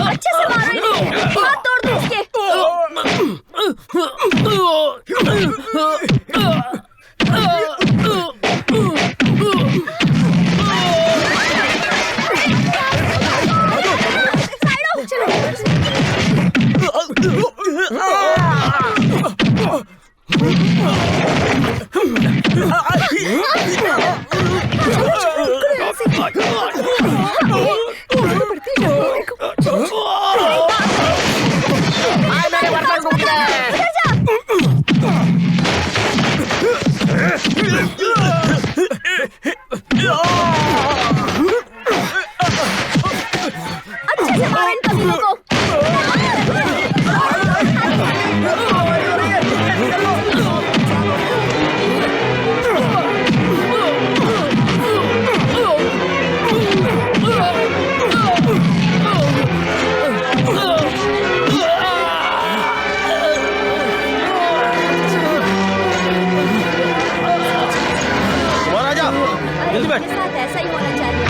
अच्छे से मारो इन्हें, हाथ तोड़ दो इसके। ऐसा ही होना चाहिए।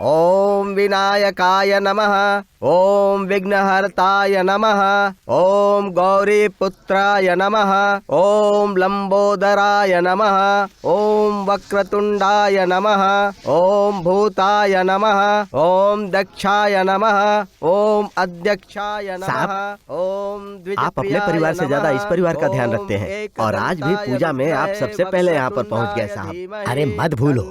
ओम विनायकाय नमः, ओम विघ्नहर्ताय नमः, ओम गौरीपुत्राय नमः, ओम लंबोदराय नमः, ओम वक्रतुंडाय नमः, ओम भूताय नमः, ओम दक्षाय नमः, ओम अध्यक्षाय नमः, ओम द्विजप्रियाय। आप अपने परिवार से ज्यादा इस परिवार का ध्यान रखते हैं और आज भी पूजा में आप सबसे पहले यहाँ पर पहुँच गए साहब। अरे मत भूलो,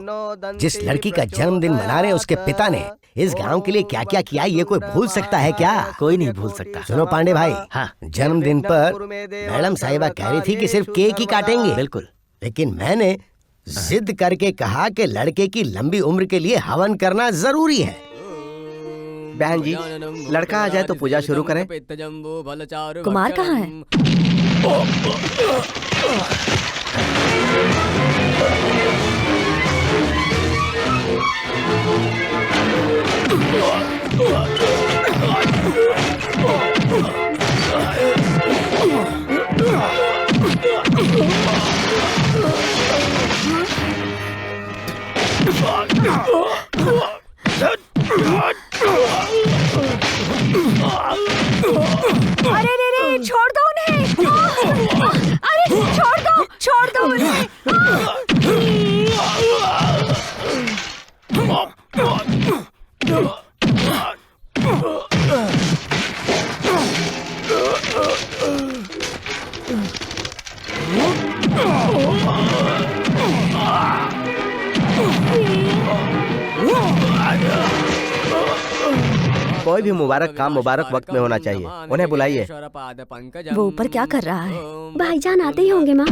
जिस लड़की का जन्मदिन मना रहे उसके पिता ने इस गांव के लिए क्या क्या किया ये कोई भूल सकता है क्या? कोई नहीं भूल सकता। सुनो पांडे भाई, हाँ, जन्मदिन पर मैडम साहिबा कह रही थी कि सिर्फ केक ही काटेंगे। बिल्कुल, लेकिन मैंने जिद करके कहा कि लड़के की लंबी उम्र के लिए हवन करना जरूरी है। बहन जी, लड़का आ जाए तो पूजा शुरू करें। कुमार कहाँ है? अरे रे रे, छोड़ दो उन्हें। अरे छोड़ दो उन्हें। कोई भी मुबारक काम मुबारक वक्त में होना चाहिए। उन्हें बुलाइए। वो ऊपर क्या कर रहा है? भाईजान आते ही होंगे माँ।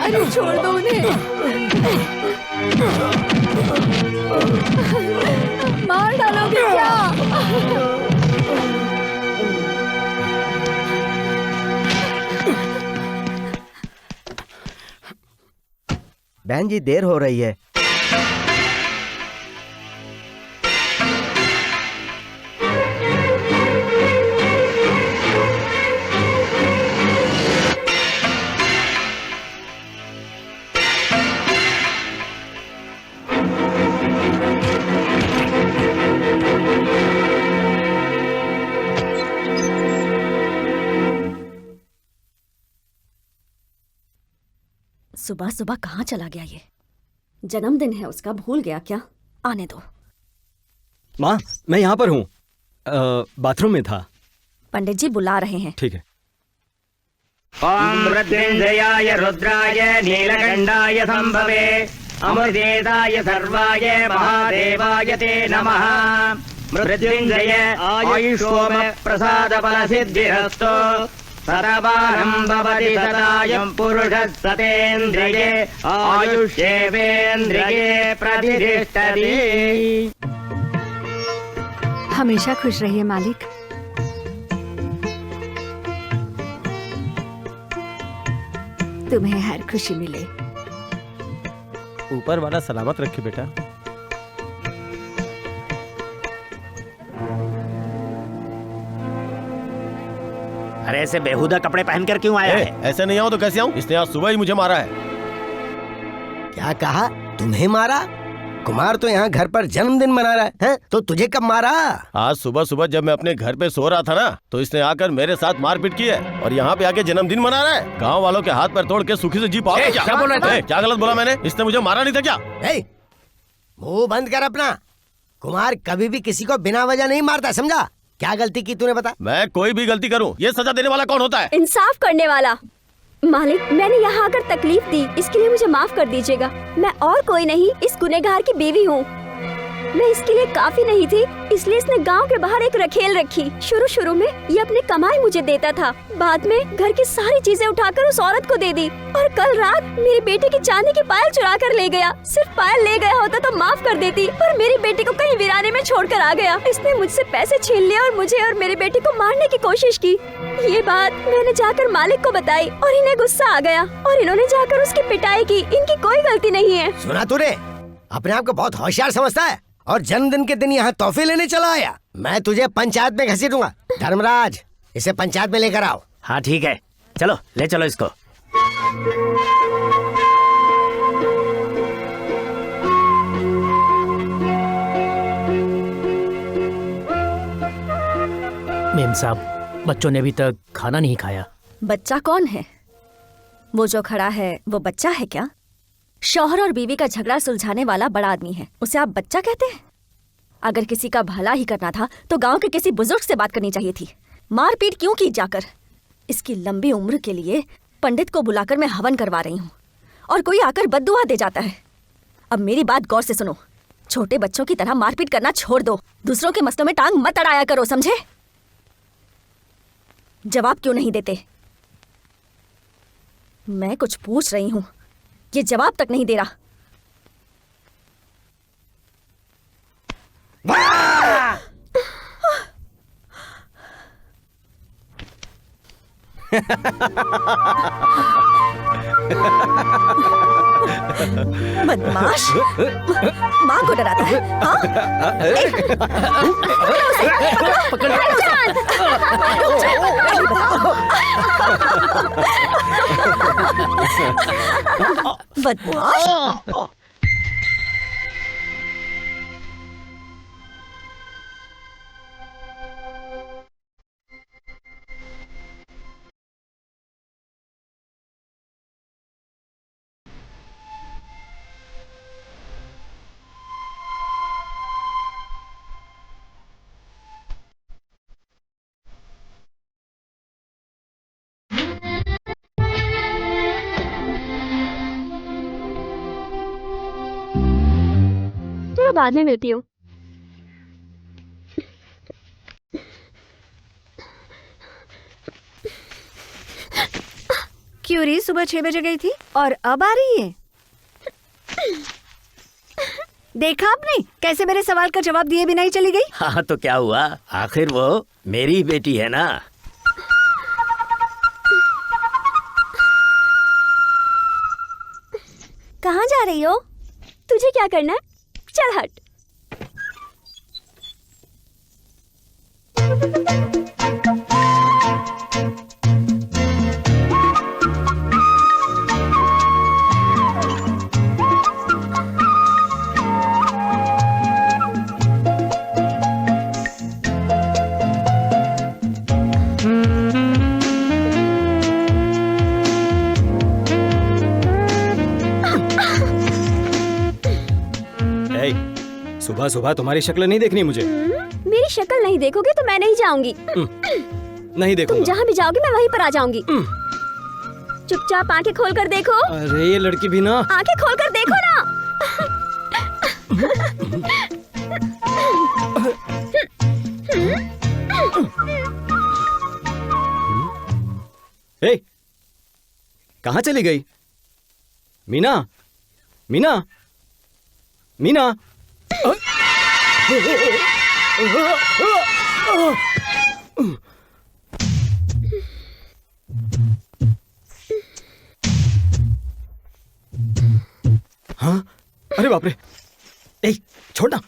अरे छोड़ दो उन्हें। मार डालोगे क्या? बहन जी, देर हो रही है। सुबह सुबह कहाँ चला गया ये? जन्मदिन है उसका, भूल गया क्या? आने दो। माँ, मैं यहाँ पर हूँ, बाथरूम में था। पंडित जी बुला रहे हैं। ठीक है। ओम मृत्युंजयाय रुद्राय नीलकंठाय संभवे अमृतेदाय सर्वाय महादेवाय ते नमः। मृत्युंजय आयुष्योम प्रसाद फल सिद्धिरस्तु। सर्वारं भवति सदायं पुरुषः सतेन्द्रिये आयुष्येवेन्द्रिये प्रतिष्ठति। हमेशा खुश रहिए मालिक। तुम्हें हर खुशी मिले। ऊपर वाला सलामत रखे बेटा। अरे ऐसे बेहुदा कपड़े पहनकर क्यों आया है? ऐसे नहीं आऊं तो कैसे आऊं? इसने आज सुबह ही मुझे मारा है। क्या कहा? तुम्हें मारा? कुमार तो यहाँ घर पर जन्मदिन मना रहा है, तो तुझे कब मारा? आज सुबह सुबह जब मैं अपने घर पे सो रहा था ना, तो इसने आकर मेरे साथ मारपीट की है और यहाँ पे आके जन्मदिन मना रहा है। गांव वालों के हाथ पैर तोड़ के सुखी से जी पाओगे क्या? क्या बोल रहे थे? क्या गलत बोला मैंने? इसने मुझे मारा नहीं था क्या? मुंह बंद कर अपना। कुमार कभी भी किसी को बिना वजह नहीं मारता, समझा? क्या गलती की तूने बता? मैं कोई भी गलती करूँ, ये सजा देने वाला कौन होता है? इंसाफ करने वाला। मालिक, मैंने यहाँ आकर तकलीफ दी, इसके लिए मुझे माफ कर दीजिएगा। मैं और कोई नहीं, इस गुनहगार की बीवी हूँ। मैं इसके लिए काफी नहीं थी, इसलिए इसने गांव के बाहर एक रखेल रखी। शुरू में ये अपनी कमाई मुझे देता था, बाद में घर की सारी चीजें उठाकर उस औरत को दे दी और कल रात मेरी बेटी की चांदी की पायल चुरा कर ले गया। सिर्फ पायल ले गया होता तो माफ कर देती, पर मेरी बेटी को कहीं वीराने में छोड़कर आ गया। इसने मुझसे पैसे छीन लिए और मुझे और मेरी बेटी को मारने की कोशिश की। ये बात मैंने जाकर मालिक को बताई और इन्हें गुस्सा आ गया और इन्होंने जाकर उसकी पिटाई की। इनकी कोई गलती नहीं है। सुना तूने? अपने आप को बहुत होशियार समझता है और जन्मदिन के दिन यहाँ तोहफे लेने चला आया। मैं तुझे पंचायत में घसीटूंगा। धर्मराज, इसे पंचायत में लेकर आओ। हाँ ठीक है, चलो ले चलो इसको। मेम साहब, बच्चों ने अभी तक खाना नहीं खाया। बच्चा कौन है? वो जो खड़ा है वो बच्चा है क्या? शौहर और बीवी का झगड़ा सुलझाने वाला बड़ा आदमी है, उसे आप बच्चा कहते हैं? अगर किसी का भला ही करना था तो गांव के किसी बुजुर्ग से बात करनी चाहिए थी। मारपीट क्यों की जाकर? इसकी लंबी उम्र के लिए पंडित को बुलाकर मैं हवन करवा रही हूँ और कोई आकर बद्दुआ दे जाता है। अब मेरी बात गौर से सुनो, छोटे बच्चों की तरह मारपीट करना छोड़ दो। दूसरों के मसलों में टांग मत अड़ाया करो, समझे? जवाब क्यों नहीं देते? मैं कुछ पूछ रही हूँ, ये जवाब तक नहीं दे रहा। बदमाश, माँ को डराता है। हाँ? पकड़ो उसे। बदमाश। बाद में मिलती हूँ। क्यों री सुबह 6 बजे गई थी और अब आ रही है? देखा आपने कैसे मेरे सवाल का जवाब दिए बिना ही चली गई? हाँ तो क्या हुआ, आखिर वो मेरी बेटी है ना। कहाँ जा रही हो? तुझे क्या करना है? चल हट। सुबह सुबह तुम्हारी शक्ल नहीं देखनी मुझे। मेरी शक्ल नहीं देखोगे तो मैं नहीं जाऊंगी। नहीं तुम देखूंगा। जहाँ भी जाओगे मैं वहीं पर आ जाऊंगी। चुपचाप आंखें खोल कर देखो। अरे ये लड़की भी ना। आंखें खोल कर देखो ना। ए, कहाँ चली गई? मीना, मीना, मीना। हाँ, अरे बाप रे। ए, छोड़ना।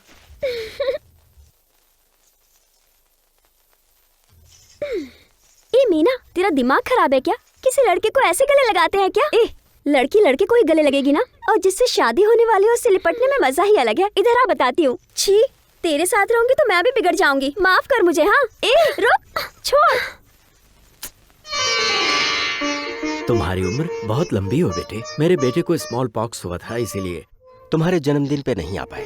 ए मीना, तेरा दिमाग खराब है क्या? किसी लड़के को ऐसे गले लगाते हैं क्या? ए, लड़की लड़के को ही गले लगेगी ना। और जिससे शादी होने वाली है उससे लिपटने में मजा ही अलग है। इधर आ, बताती हूँ। छी, तेरे साथ रहूंगी तो मैं भी बिगड़ जाऊंगी। माफ कर मुझे। हाँ, ए रुक, छोड़। तुम्हारी उम्र बहुत लंबी हो बेटे। मेरे बेटे को स्मॉल पॉक्स हुआ था, इसीलिए तुम्हारे जन्मदिन पे नहीं आ पाए।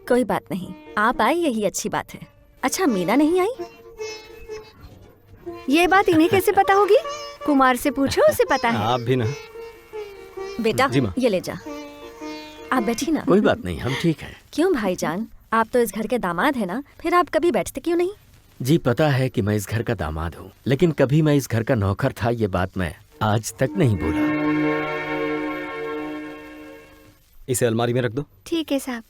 कोई बात नहीं, आप आए यही अच्छी बात है। अच्छा, मीना नहीं आई? ये बात इन्हें कैसे पता होगी? कुमार से पूछो, उसे पता है। आप भी ना। बेटा, जी माँ। ये ले जा। आप बैठी ना। कोई बात नहीं, हम ठीक हैं। क्यों भाईजान, आप तो इस घर के दामाद है ना, फिर आप कभी बैठते क्यों नहीं? जी पता है कि मैं इस घर का दामाद हूँ, लेकिन कभी मैं इस घर का नौकर था, ये बात मैं आज तक नहीं भूला। इसे अलमारी में रख दो। ठीक है साहब।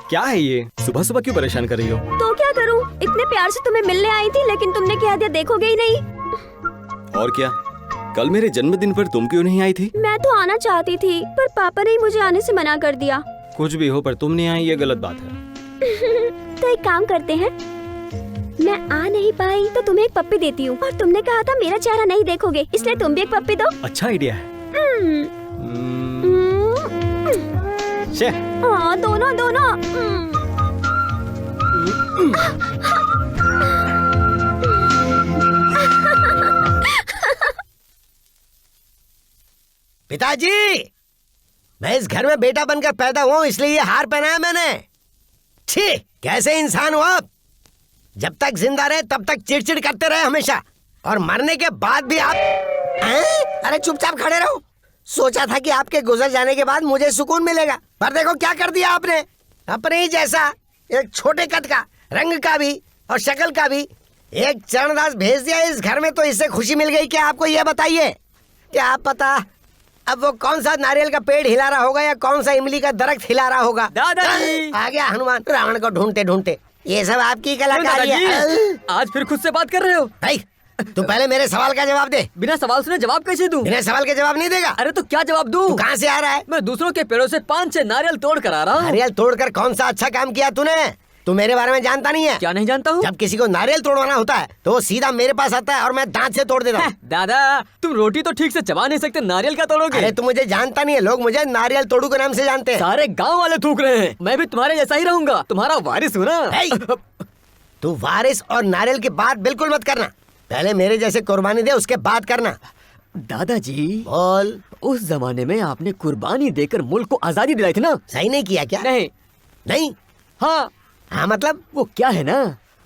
क्या है ये? सुबह सुबह क्यों परेशान कर रही हो? तो क्या करूँ? इतने प्यार से तुम्हें मिलने आई थी, लेकिन तुमने कह दिया देखोगे ही नहीं। और क्या, कल मेरे जन्मदिन पर तुम क्यों नहीं आई थी? मैं तो आना चाहती थी, पर पापा ने मुझे आने से मना कर दिया। कुछ भी हो, पर तुम नहीं आई, ये गलत बात है। तो एक काम करते हैं, मैं आ नहीं पाई तो तुम्हें एक पप्पी देती हूँ। और तुमने कहा था मेरा चेहरा नहीं देखोगे, इसलिए तुम भी एक पप्पी दो। अच्छा आइडिया है। शे। हाँ, दोनों दोनों। पिताजी, मैं इस घर में बेटा बनकर पैदा हुआ हूँ, इसलिए ये हार पहनाया मैंने। छी, कैसे इंसान हो आप? जब तक जिंदा रहे तब तक चिड़चिड़ करते रहे हमेशा, और मरने के बाद भी आप अरे चुपचाप खड़े रहो। सोचा था कि आपके गुजर जाने के बाद मुझे सुकून मिलेगा, पर देखो क्या कर दिया आपने। अपने ही जैसा एक छोटे कद का, रंग का भी और शक्ल का भी एक चरणदास भेज दिया इस घर में, तो इससे खुशी मिल गई क्या आपको? ये बताइए, क्या पता अब वो कौन सा नारियल का पेड़ हिला रहा होगा या कौन सा इमली का दरख्त हिला रहा होगा। दादाजी! आ गया हनुमान रावण को ढूंढते ढूंढते। ये सब आपकी कलाकारी है। आज फिर खुद से बात कर रहे हो? भाई, तू पहले मेरे सवाल का जवाब दे। बिना सवाल सुने जवाब कैसे दूं? बिना सवाल के जवाब नहीं देगा? अरे तो क्या जवाब दूं? तू कहाँ से आ रहा है? मैं दूसरों के पेड़ों से 5-6 नारियल तोड़ कर आ रहा हूँ। नारियल तोड़कर कौन सा अच्छा काम किया तूने? तू मेरे बारे में जानता नहीं है। क्या नहीं जानता हूँ? जब किसी को नारियल तोड़वाना होता है तो वो सीधा मेरे पास आता है और मैं दांत से तोड़ देता हूँ। दादा, तुम रोटी तो ठीक से चबा नहीं सकते, नारियल क्या तोड़ोगे? अरे तू मुझे जानता नहीं है, लोग मुझे नारियल तोड़ू के नाम से जानते हैं। सारे गांव वाले थूक रहे हैं। मैं भी तुम्हारे जैसा ही रहूंगा, तुम्हारा वारिस हूँ ना। तू वारिस और नारियल की बात बिल्कुल मत करना। पहले मेरे जैसे कुर्बानी दे, उसके बाद करना। दादाजी, बोल। उस जमाने में आपने कुर्बानी देकर मुल्क को आजादी दिलाई थी ना? सही नहीं किया क्या? नहीं। नहीं? हाँ। हाँ मतलब? वो क्या है ना,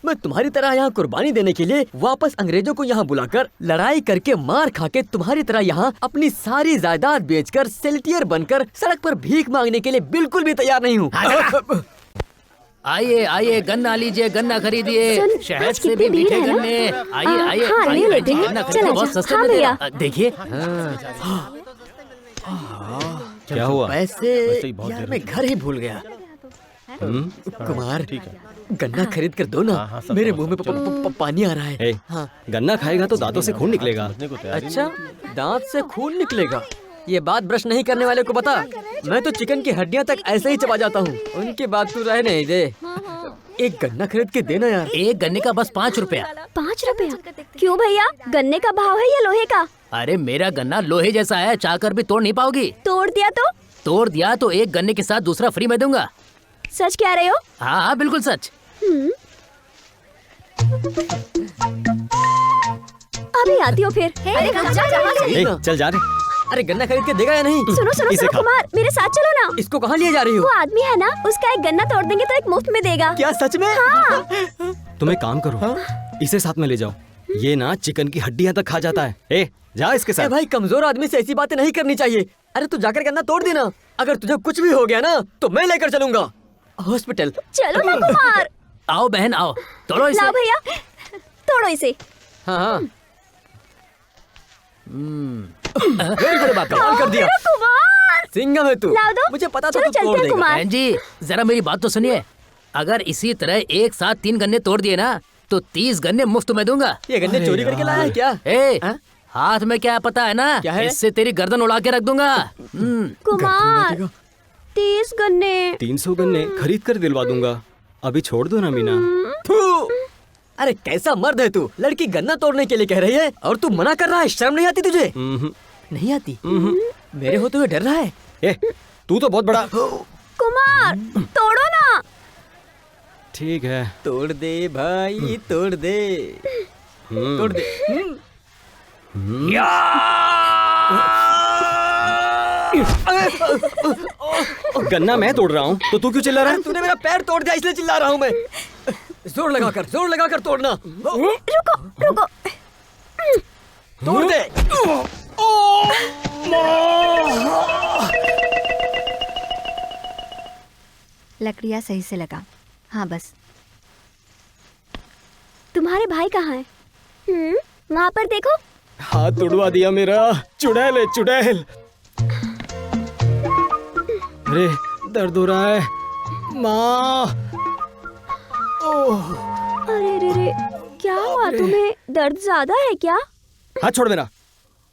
मैं तुम्हारी तरह यहाँ कुर्बानी देने के लिए वापस अंग्रेजों को यहाँ बुलाकर लड़ाई करके मार खा के तुम्हारी तरह यहाँ अपनी सारी जायदाद बेचकर सेल्टियर बनकर सड़क पर भीख मांगने के लिए बिल्कुल भी तैयार नहीं हूँ। आइए आइए, गन्ना लीजिए, गन्ना खरीदिए। सुन, शहद आज से भी कितनी मीठे भीड़ है ना? गन्ने। आइए आइए हाँ, ले आइए, लेते हैं। गन्ना चल खरीदिए, आजा। बहुत सस्ते हाँ में दे भैया। रहा। देखिए। क्या हुआ? पैसे ही बहुत यार, देर मैं घर ही भूल गया। कुमार, गन्ना खरीद कर दो ना। हाँ, सब मेरे समझ मुंह में पानी आ रहा है। ए, गन्ना खाएगा तो दांतों से खून निकलेगा। अच्छा, दांत से खून निकलेगा? ये बात ब्रश नहीं करने वाले को बता। मैं तो चिकन की हड्डियां तक ऐसे ही चबा जाता हूँ। उनकी बात तू रहने ही दे। एक गन्ना खरीद के देना यार। एक गन्ने का बस 5 रुपया। 5 रुपया? क्यों भैया, गन्ने का भाव है या लोहे का? अरे मेरा गन्ना लोहे जैसा है, चाहकर भी तोड़ नहीं पाओगी। तोड़ दिया तो? तोड़ दिया तो एक गन्ने के साथ दूसरा फ्री में दूंगा। सच कह रहे हो? हाँ हाँ, बिल्कुल सच। अभी आती हो फिर। ए, चल जा रहे। अरे गन्ना खरीद के देगा या नहीं? सुनो सुनो इसे सुनो खा। कुमार, मेरे साथ चलो ना। इसको कहाँ लिए जा रही हो? वो आदमी है ना, उसका एक गन्ना तोड़ देंगे तो एक मुफ्त में देगा। क्या सच में? तुम एक काम करो, इसे साथ में ले जाओ। ये ना चिकन की हड्डियां तक खा जाता है। ए जा इसके ए साथ। भाई, कमजोर आदमी से ऐसी बातें नहीं करनी चाहिए। अरे तू जाकर गन्ना तोड़ देना। अगर तुझे कुछ भी हो गया ना तो मैं लेकर चलूंगा हॉस्पिटल। चलो ना कुमार। आओ बहन आओ, तोड़ो इसे। लाओ भैया, तोड़ो इसे। हाँ हाँ, वेरी गुड बात, कमाल कर दिया। मेरा कुमार, सिंघम है तू। लाओ दो। मुझे पता था चलो तू चलते तोड़ हैं देगा। कुमार। बहन जी जरा मेरी बात तो सुनिए। अगर इसी तरह एक साथ 3 गन्ने तोड़ दिए ना तो 30 गन्ने मुफ्त में दूंगा। ये गन्ने चोरी करके लाया है क्या? ए, हाँ? हाथ में क्या पता है ना? क्या है? इससे तेरी गर्दन उड़ा के रख दूंगा। कुमार, 30 गन्ने। 300 गन्ने खरीद कर दिलवा दूंगा। अभी छोड़ दो ना मीना। थू! अरे कैसा मर्द है तू, लड़की गन्ना तोड़ने के लिए कह रही है और तू मना कर रहा है। शर्म नहीं आती तुझे? नहीं आती? मेरे होते हुए डर रहा है। ए तू तो बहुत बड़ा। कुमार, तोड़ो ना। ठीक है, तोड़ दे भाई, तोड़ दे, तोड़ दे। गन्ना मैं तोड़ रहा हूँ तो तू क्यों चिल्ला रहा है? तूने मेरा पैर तोड़ दिया इसलिए चिल्ला रहा हूँ मैं। जोर लगाकर तोड़ना। रुको रुको। तोड़ दे। लकड़ियाँ सही से लगा। हाँ बस। तुम्हारे भाई कहाँ हैं? वहाँ पर देखो। हाथ तोड़वा दिया मेरा। चुड़ैल है चुड़ैल। अरे दर्द हो रहा है माँ। ओह, अरे रे रे, क्या हुआ तुम्हें? दर्द ज्यादा है क्या? हाथ छोड़ मेरा।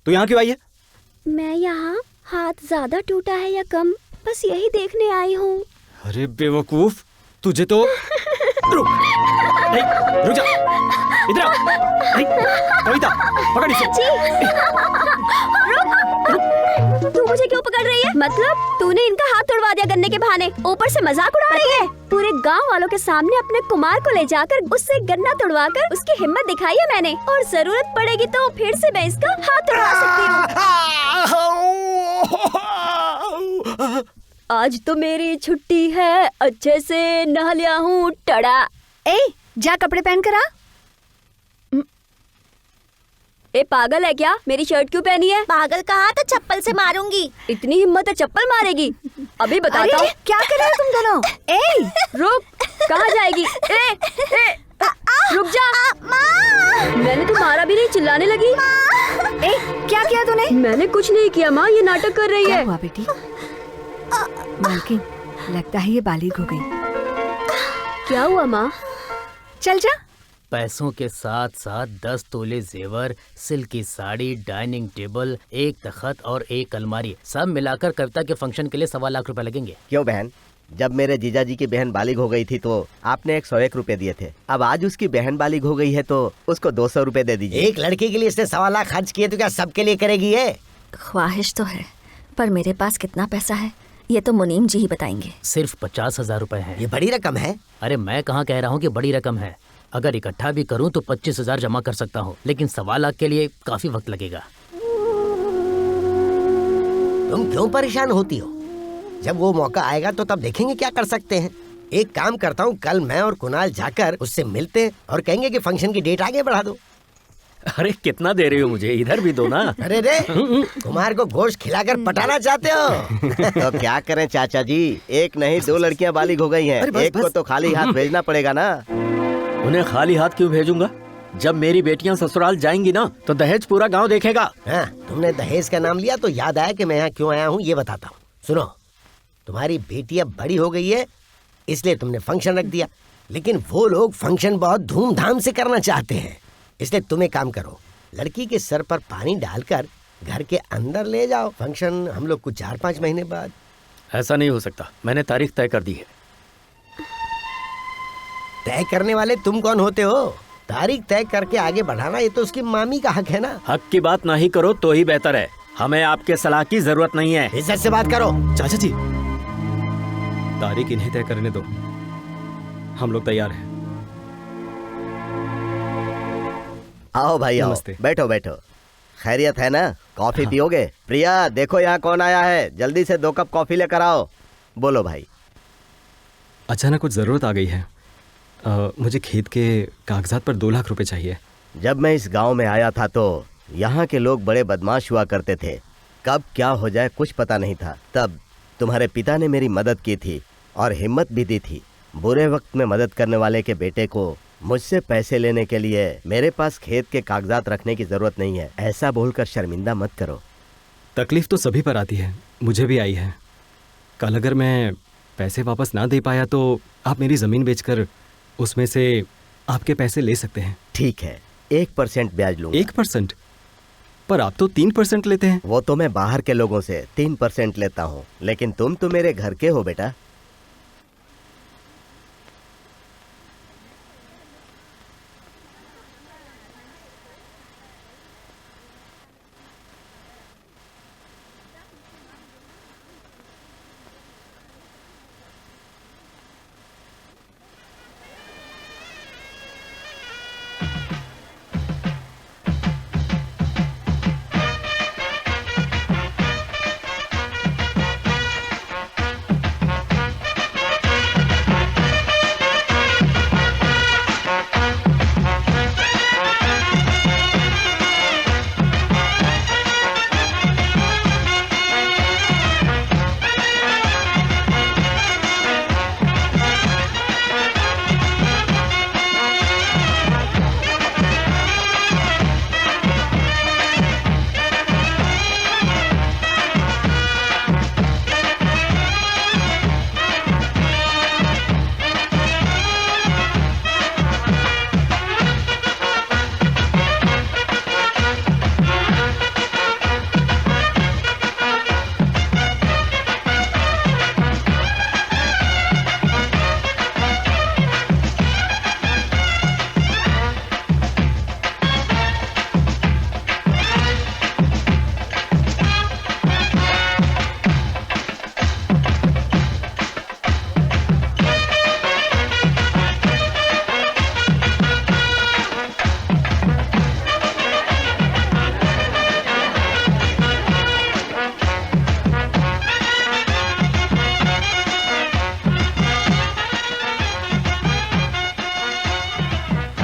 तू यहाँ क्यों आई है? मैं यहाँ हाथ ज्यादा टूटा है या कम, बस यही देखने आई हूँ। अरे बेवकूफ, तुझे तो रुक। नहीं, रुक जा। इधर आ। नहीं, कविता पकड़ इसे। तू मुझे क्यों पकड़ रही है? मतलब तूने इनका हाथ तोड़वा दिया गन्ने के बहाने, ऊपर से मजाक उड़ा रही है। पूरे गांव वालों के सामने अपने कुमार को ले जाकर उससे गन्ना तोड़वा कर उसकी हिम्मत दिखाई है मैंने, और जरूरत पड़ेगी तो फिर से मैं इसका हाथ तोड़वा सकती हूँ। आज तो मेरी छुट्टी है, अच्छे से नहा लिया हूँ टड़ा। ए, जा कपड़े पहन कर आ। ए पागल है क्या? मेरी शर्ट क्यों पहनी है? पागल कहा तो चप्पल से मारूंगी। इतनी हिम्मत है चप्पल मारेगी? अभी बताता हूँ। क्या कर रहे हो तुम दोनों? ए, रुक, कहाँ जाएगी? रुक जा। मैंने तो मारा भी नहीं, चिल्लाने लगी। ए, क्या किया तूने? मैंने कुछ नहीं किया माँ, ये नाटक कर रही क्या है। हुआ बेटी? मालकिन, लगता है ये बालिग हो गई। क्या हुआ माँ? चल जा। पैसों के साथ साथ 10 तोले जेवर, सिल्क की साड़ी, डाइनिंग टेबल, एक तख्त और एक अलमारी, सब मिलाकर कविता के फंक्शन के लिए 1.25 लाख रुपए लगेंगे। क्यों बहन, जब मेरे जीजाजी की बहन बालिग हो गई थी तो आपने 101 रुपए दिए थे। अब आज उसकी बहन बालिग हो गई है तो उसको 200 रुपए दे दीजिए। एक लड़की के लिए इसने 1.25 लाख खर्च किए तो क्या सबके लिए करेगी ये? ख्वाहिश तो है, पर मेरे पास कितना पैसा है ये तो मुनीम जी ही बताएंगे। सिर्फ 50,000 रुपए है। ये बड़ी रकम है। अरे मैं कहाँ कह रहा हूँ कि बड़ी रकम है। अगर इकट्ठा भी करूँ तो 25,000 जमा कर सकता हूँ, लेकिन 1.25 लाख के लिए काफी वक्त लगेगा। तुम क्यों परेशान होती हो? जब वो मौका आएगा तो तब देखेंगे क्या कर सकते हैं। एक काम करता हूँ, कल मैं और कुणाल जाकर उससे मिलते हैं और कहेंगे कि फंक्शन की डेट आगे बढ़ा दो। अरे कितना दे रही हो मुझे? इधर भी दो ना। अरे रे, कुमार को गोश्त खिलाकर पटाना चाहते हो? तो क्या करें चाचा जी, एक नहीं 2 लड़कियां बालिग हो गई हैं। एक को तो खाली हाथ भेजना पड़ेगा ना। उन्हें खाली हाथ क्यों भेजूंगा? जब मेरी बेटियां ससुराल जाएंगी ना तो दहेज पूरा गांव देखेगा। हाँ, तुमने दहेज का नाम लिया तो याद आया कि मैं यहाँ क्यों आया हूँ, ये बताता हूँ। सुनो, तुम्हारी बेटी अब बड़ी हो गई है इसलिए तुमने फंक्शन रख दिया, लेकिन वो लोग फंक्शन बहुत धूमधाम से करना चाहते हैं। इसलिए तुम एक काम करो, लड़की के सर पर पानी डालकर घर के अंदर ले जाओ। फंक्शन हम लोग को 4-5 महीने बाद। ऐसा नहीं हो सकता, मैंने तारीख तय कर दी है। तय करने वाले तुम कौन होते हो? तारीख तय करके आगे बढ़ाना ये तो उसकी मामी का हक है ना। हक की बात नहीं करो तो ही बेहतर है। हमें आपके सलाह की जरूरत नहीं है। इज्जत से बात करो। चाचा जी, तारीख इन्हें तय करने दो, हम लोग तैयार हैं। आओ भाई आओ, नमस्ते। बैठो बैठो। खैरियत है ना? कॉफी पियोगे? प्रिया देखो यहाँ कौन आया है, जल्दी से 2 कप कॉफी लेकर आओ। बोलो भाई। अचानक कुछ ज़रूरत आ गई है। मुझे खेत के कागजात पर 2 लाख रुपए चाहिए। जब मैं इस गांव में आया था तो यहाँ के लोग बड़े बदमाश हुआ करते थे। कब क्या हो जाए कुछ पता नहीं था। तब तुम्हारे पिता ने मेरी मदद की थी और हिम्मत भी दी थी। बुरे वक्त में मदद करने वाले के बेटे को मुझसे पैसे लेने के लिए मेरे पास खेत के कागजात रखने की जरूरत नहीं है, ऐसा बोलकर शर्मिंदा मत करो। तकलीफ तो सभी पर आती है, मुझे भी आई है। कल अगर मैं पैसे वापस ना दे पाया तो आप मेरी ज़मीन बेचकर उसमें से आपके पैसे ले सकते हैं। ठीक है, 1% ब्याज लूंगा। 1%? पर आप तो 3% लेते हैं। वो तो मैं बाहर के लोगों से 3% लेता हूँ, लेकिन तुम तो मेरे घर के हो बेटा।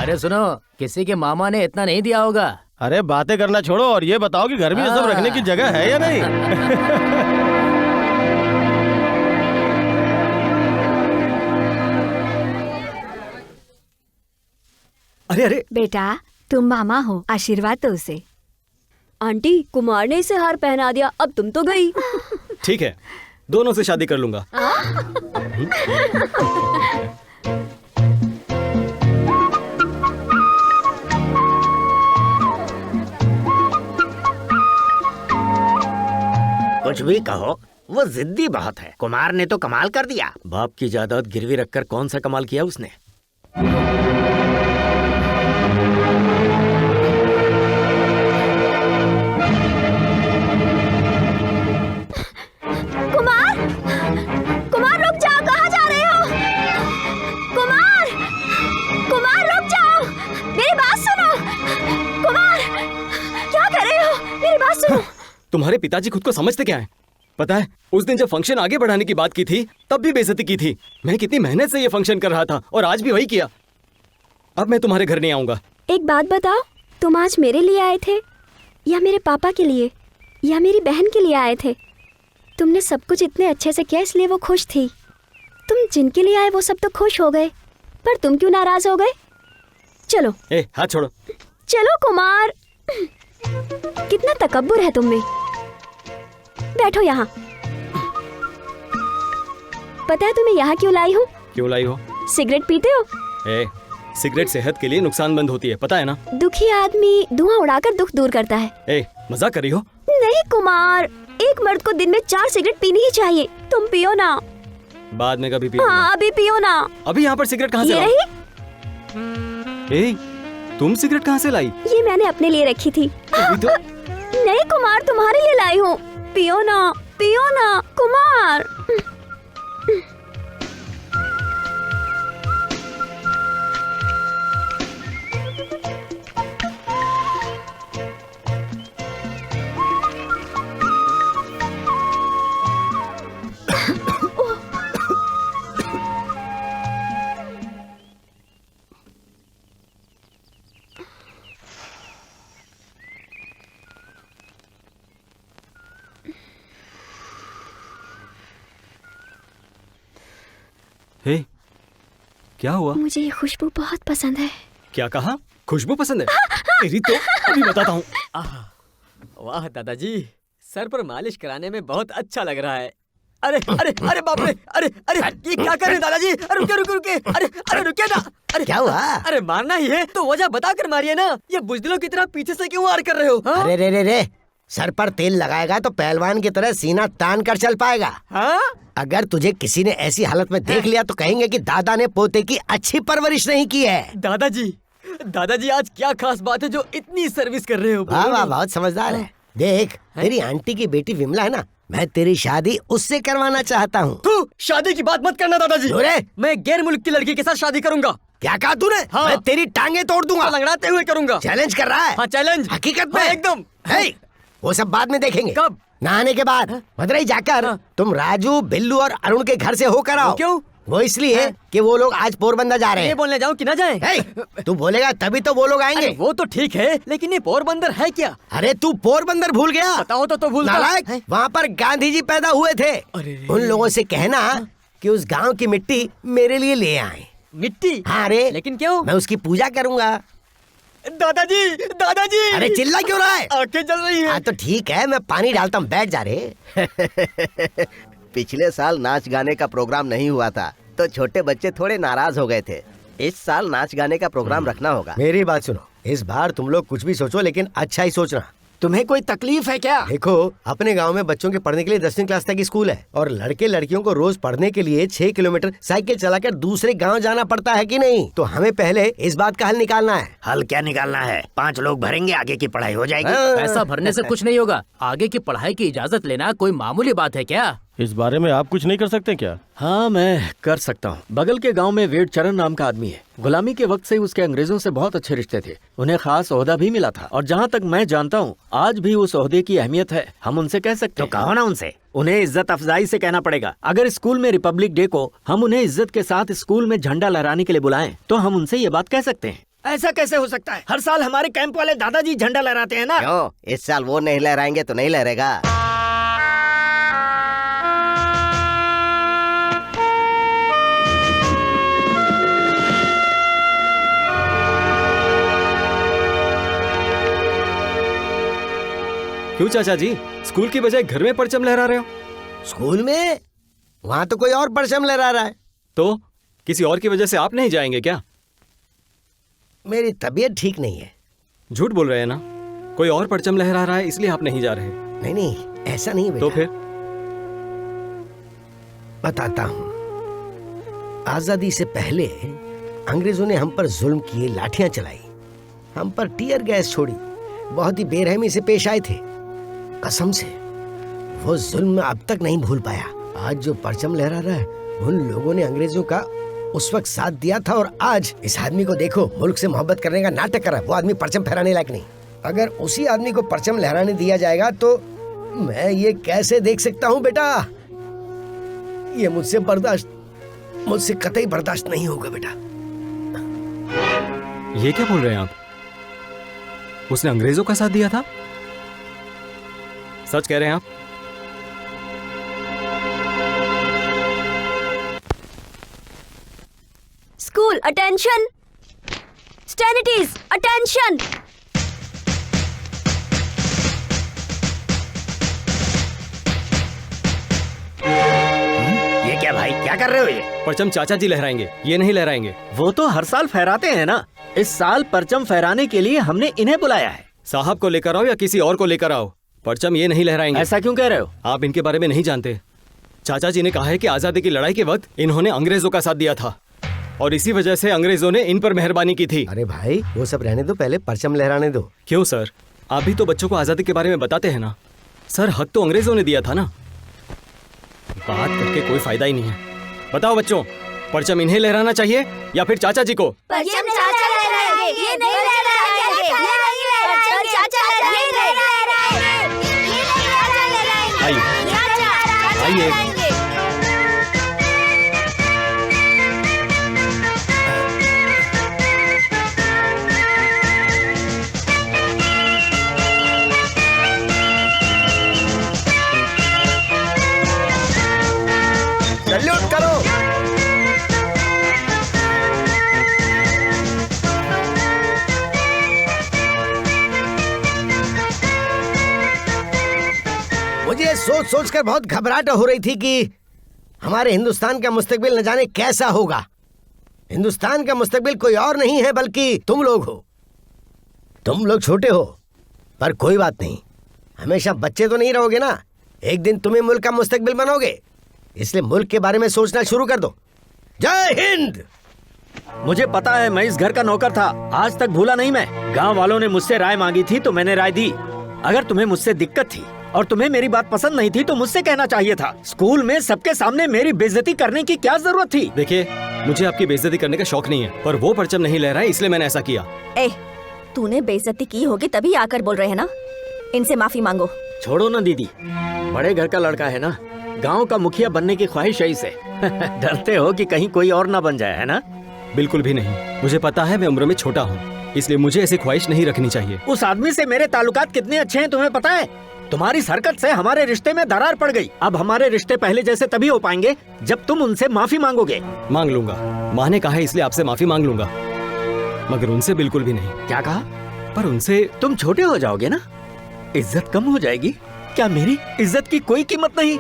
अरे सुनो, किसी के मामा ने इतना नहीं दिया होगा। अरे बातें करना छोड़ो और ये बताओ कि घर में ये सब रखने की जगह है या नहीं? अरे अरे बेटा तुम मामा हो, आशीर्वाद दो उसे। आंटी, कुमार ने इसे हार पहना दिया, अब तुम तो गई। ठीक है, दोनों से शादी कर लूंगा। कुछ भी कहो, वो जिद्दी बहुत है। कुमार ने तो कमाल कर दिया। बाप की जायदाद गिरवी रखकर कौन सा कमाल किया उसने? कुमार, कुमार रुक जाओ, कहाँ जा रहे हो? कुमार, कुमार रुक जाओ, मेरी बात सुनो। कुमार, क्या कर रहे हो? मेरी बात सुनो। तुम्हारे पिताजी खुद को समझते क्या है? पता है, उस दिन जब फंक्शन आगे बढ़ाने की बात की थी तब भी बेइज्जती की थी। मैं कितनी मेहनत से ये फंक्शन कर रहा था और आज भी वही किया। अब मैं तुम्हारे घर नहीं आऊंगा। एक बात बताओ, तुम आज मेरे लिए आए थे या मेरे पापा के लिए या मेरी बहन के लिए आए थे? तुमने सब कुछ इतने अच्छे से किया इसलिए वो खुश थी। तुम जिनके लिए आए वो सब तो खुश हो गए, पर तुम क्यों नाराज हो गए? चलो। ए, हाथ छोड़ो। चलो कुमार, कितना तकब्बुर है तुम में। बैठो यहाँ। पता है तुम्हें यहाँ क्यों लाई हूँ? क्यों लाई हो? सिगरेट पीते हो? ए, सिगरेट सेहत के लिए नुकसानबंद होती है, पता है ना? दुखी आदमी धुआं उड़ाकर दुख दूर करता है। ए, मजाक कर रही हो? नहीं कुमार, एक मर्द को दिन में 4 सिगरेट पीनी ही चाहिए। तुम पियो ना। बाद में कभी पियो। हाँ, अभी पियो ना। अभी यहाँ पर सिगरेट कहाँ से ये लाई? रही। ए, तुम सिगरेट कहाँ से लाई? ये मैंने अपने लिए रखी थी। अभी तो नहीं कुमार, तुम्हारे लिए लाई हूँ। पियो ना, पियो ना कुमार। क्या हुआ? मुझे ये खुशबू बहुत पसंद है। क्या कहा? खुशबू पसंद है? तेरी तो अभी बताता हूँ। वाह दादाजी, सर पर मालिश कराने में बहुत अच्छा लग रहा है। अरे अरे अरे बाप रे, अरे अरे ये क्या कर रहे हैं दादाजी? अरे रुके रुके रुके, अरे अरे रुके ना। अरे क्या हुआ? अरे मारना ही है तो वजह बता कर मारिए ना। ये बुजदिलों की तरह पीछे से क्यों वार कर रहे हो? हाँ? अरे रे रे रे, सर पर तेल लगाएगा तो पहलवान की तरह सीना तान कर चल पाएगा। हाँ? अगर तुझे किसी ने ऐसी हालत में देख लिया तो कहेंगे कि दादा ने पोते की अच्छी परवरिश नहीं की है। दादाजी, दादाजी आज क्या खास बात है जो इतनी सर्विस कर रहे हो? वाह वाह, बहुत समझदार है। देख, तेरी आंटी की बेटी विमला है ना, मैं तेरी शादी उससे करवाना चाहता हूँ। तू शादी की बात मत करना दादाजी। अरे मैं गैर मुल्क की लड़की के साथ शादी करूंगा। क्या कहा तूने? हाँ। मैं तेरी टांगे तोड़ दूंगा। लंगड़ाते हुए करूंगा। चैलेंज कर रहा है? हाँ चैलेंज। हकीकत में? हाँ, एकदम। है, वो सब बाद में देखेंगे। कब? नहाने के बाद मदुरई जाकर हाँ। तुम राजू, बिल्लू और अरुण के घर से होकर आओ। क्यों? वो इसलिए कि वो लोग आज पोरबंदर जा रहे ये हैं। बोलने जाऊँ कि ना जाए? तू बोलेगा तभी तो वो लोग आएंगे। अरे वो तो ठीक है, लेकिन ये पोरबंदर है क्या? अरे तू पोरबंदर भूल गया? पता हो तो भूल नालायक, वहाँ पर गांधी जी पैदा हुए थे। उन लोगों से कहना कि उस गांव की मिट्टी मेरे लिए ले आए। मिट्टी? हाँ रे। लेकिन क्यों? मैं उसकी पूजा करूंगा। दादाजी, दादाजी। अरे चिल्ला क्यों रहा है? आंखें जल रही है। तो ठीक है, मैं पानी डालता हूँ, बैठ जा रे। पिछले साल नाच गाने का प्रोग्राम नहीं हुआ था तो छोटे बच्चे थोड़े नाराज हो गए थे। इस साल नाच गाने का प्रोग्राम रखना होगा। मेरी बात सुनो, इस बार तुम लोग कुछ भी सोचो लेकिन अच्छा ही सोचना। तुम्हें कोई तकलीफ है क्या? देखो, अपने गांव में बच्चों के पढ़ने के लिए 10वीं क्लास तक की स्कूल है और लड़के लड़कियों को रोज पढ़ने के लिए 6 किलोमीटर साइकिल चलाकर दूसरे गांव जाना पड़ता है कि नहीं? तो हमें पहले इस बात का हल निकालना है। हल क्या निकालना है? 5 लोग भरेंगे, आगे की पढ़ाई हो जाएगी। पैसा भरने से कुछ नहीं होगा। आगे की पढ़ाई की इजाजत लेना कोई मामूली बात है क्या? इस बारे में आप कुछ नहीं कर सकते क्या? हाँ, मैं कर सकता हूँ। बगल के गांव में वेड चरण नाम का आदमी है। गुलामी के वक्त से उसके अंग्रेजों से बहुत अच्छे रिश्ते थे। उन्हें खास ओहदा भी मिला था और जहाँ तक मैं जानता हूँ आज भी उस ओहदे की अहमियत है। हम उनसे कह सकते तो कहो ना उनसे। उन्हें इज्जत अफजाई से कहना पड़ेगा। अगर स्कूल में रिपब्लिक डे को हम उन्हें इज्जत के साथ स्कूल में झंडा लहराने के लिए बुलाएं तो हम उनसे ये बात कह सकते हैं। ऐसा कैसे हो सकता है? हर साल हमारे कैंप वाले दादाजी झंडा लहराते हैं ना। क्यों? इस साल वो नहीं लहराएंगे तो नहीं लहरेगा। क्यों चाचा जी, स्कूल की बजाय घर में परचम लहरा रहे हो? स्कूल में? वहाँ तो कोई और परचम लहरा रहा है। तो किसी और की वजह से आप नहीं जाएंगे क्या? मेरी तबीयत ठीक नहीं है। झूठ बोल रहे हैं ना? कोई और परचम लहरा रहा है इसलिए आप नहीं जा रहे? नहीं नहीं, ऐसा नहीं है बेटा। तो फिर? बताता हूँ। आजादी से पहले अंग्रेजों ने हम पर जुल्म किए, लाठियां चलाई, हम पर टीयर गैस छोड़ी, बहुत ही बेरहमी से पेश आए थे। कसम से वो जुल्म मैं अब तक नहीं भूल पाया। आज जो परचम लहरा रहा है, उन लोगों ने अंग्रेजों का उस वक्त साथ दिया था और आज इस आदमी को देखो, मुल्क से मोहब्बत करने का नाटक कर रहा है। वो आदमी परचम फहराने लायक नहीं। अगर उसी आदमी को परचम लहराने दिया जाएगा तो मैं ये कैसे देख सकता हूँ बेटा? ये मुझसे कतई बर्दाश्त नहीं होगा बेटा। ये क्या बोल रहे हैं आप? उसने अंग्रेजों का साथ दिया था? सच कह रहे हैं आप? स्कूल अटेंशन, स्टैनिटीज अटेंशन। ये क्या भाई, क्या कर रहे हो? ये परचम चाचा जी लहराएंगे, ये नहीं लहराएंगे। वो तो हर साल फहराते हैं ना। इस साल परचम फहराने के लिए हमने इन्हें बुलाया है। साहब को लेकर आओ या किसी और को लेकर आओ, परचम ये नहीं लहराएंगे। ऐसा क्यों कह रहे हो? आप इनके बारे में नहीं जानते। चाचा जी ने कहा है कि आजादी की लड़ाई के वक्त इन्होंने अंग्रेजों का साथ दिया था और इसी वजह से अंग्रेजों ने इन पर मेहरबानी की थी। अरे भाई, वो सब रहने दो, पहले परचम लहराने दो। क्यों सर, आप भी तो बच्चों को आजादी के बारे में बताते हैं ना। सर, हक तो अंग्रेजों ने दिया था ना। बात करके कोई फायदा ही नहीं है। बताओ बच्चों, परचम इन्हें लहराना चाहिए या फिर चाचा जी को? परचम चाचा लहराएंगे, ये नहीं लहराएंगे, ये नहीं लहराएंगे, चाचा लहराएंगे, ये नहीं चाचा लहराएंगे, आइए चाचा आइए। लहराएंगे। सैल्यूट करो। सोच सोच कर बहुत घबराहट हो रही थी कि हमारे हिंदुस्तान का मुस्तकबिल न जाने कैसा होगा। हिंदुस्तान का मुस्तकबिल कोई और नहीं है बल्कि तुम लोग हो। तुम लोग छोटे हो पर कोई बात नहीं, हमेशा बच्चे तो नहीं रहोगे ना। एक दिन तुम्हें मुल्क का मुस्तकबिल बनोगे, इसलिए मुल्क के बारे में सोचना शुरू कर दो। जय हिंद। मुझे पता है, मैं इस घर का नौकर था, आज तक भूला नहीं मैं। गांव वालों ने मुझसे राय मांगी थी तो मैंने राय दी। अगर तुम्हें मुझसे दिक्कत थी और तुम्हें मेरी बात पसंद नहीं थी तो मुझसे कहना चाहिए था। स्कूल में सबके सामने मेरी बेइज्जती करने की क्या जरूरत थी? देखिए, मुझे आपकी बेइज्जती करने का शौक नहीं है, पर वो परचम नहीं लहराए इसलिए मैंने ऐसा किया। तूने बेइज्जती की होगी तभी आकर बोल रहे हैं ना। इनसे माफी मांगो। छोड़ो ना दीदी, बड़े घर का लड़का है ना, गांव का मुखिया बनने की ख्वाहिश है इसे। डरते हो कि कहीं कोई और ना बन जाए, है ना? बिल्कुल भी नहीं। मुझे पता है मैं उम्र में छोटा हूँ, इसलिए मुझे ऐसी ख्वाहिश नहीं रखनी चाहिए। उस आदमी से मेरे ताल्लुकात कितने अच्छे हैं तुम्हें पता है? तुम्हारी हरकत से हमारे रिश्ते में दरार पड़ गई। अब हमारे रिश्ते पहले जैसे तभी हो पाएंगे जब तुम उनसे माफी मांगोगे। मांग लूंगा, माँ ने कहा है इसलिए आपसे माफी मांग लूंगा, मगर उनसे बिल्कुल भी नहीं। क्या कहा? पर उनसे तुम छोटे हो जाओगे ना, इज्जत कम हो जाएगी। क्या मेरी इज्जत की कोई कीमत नहीं?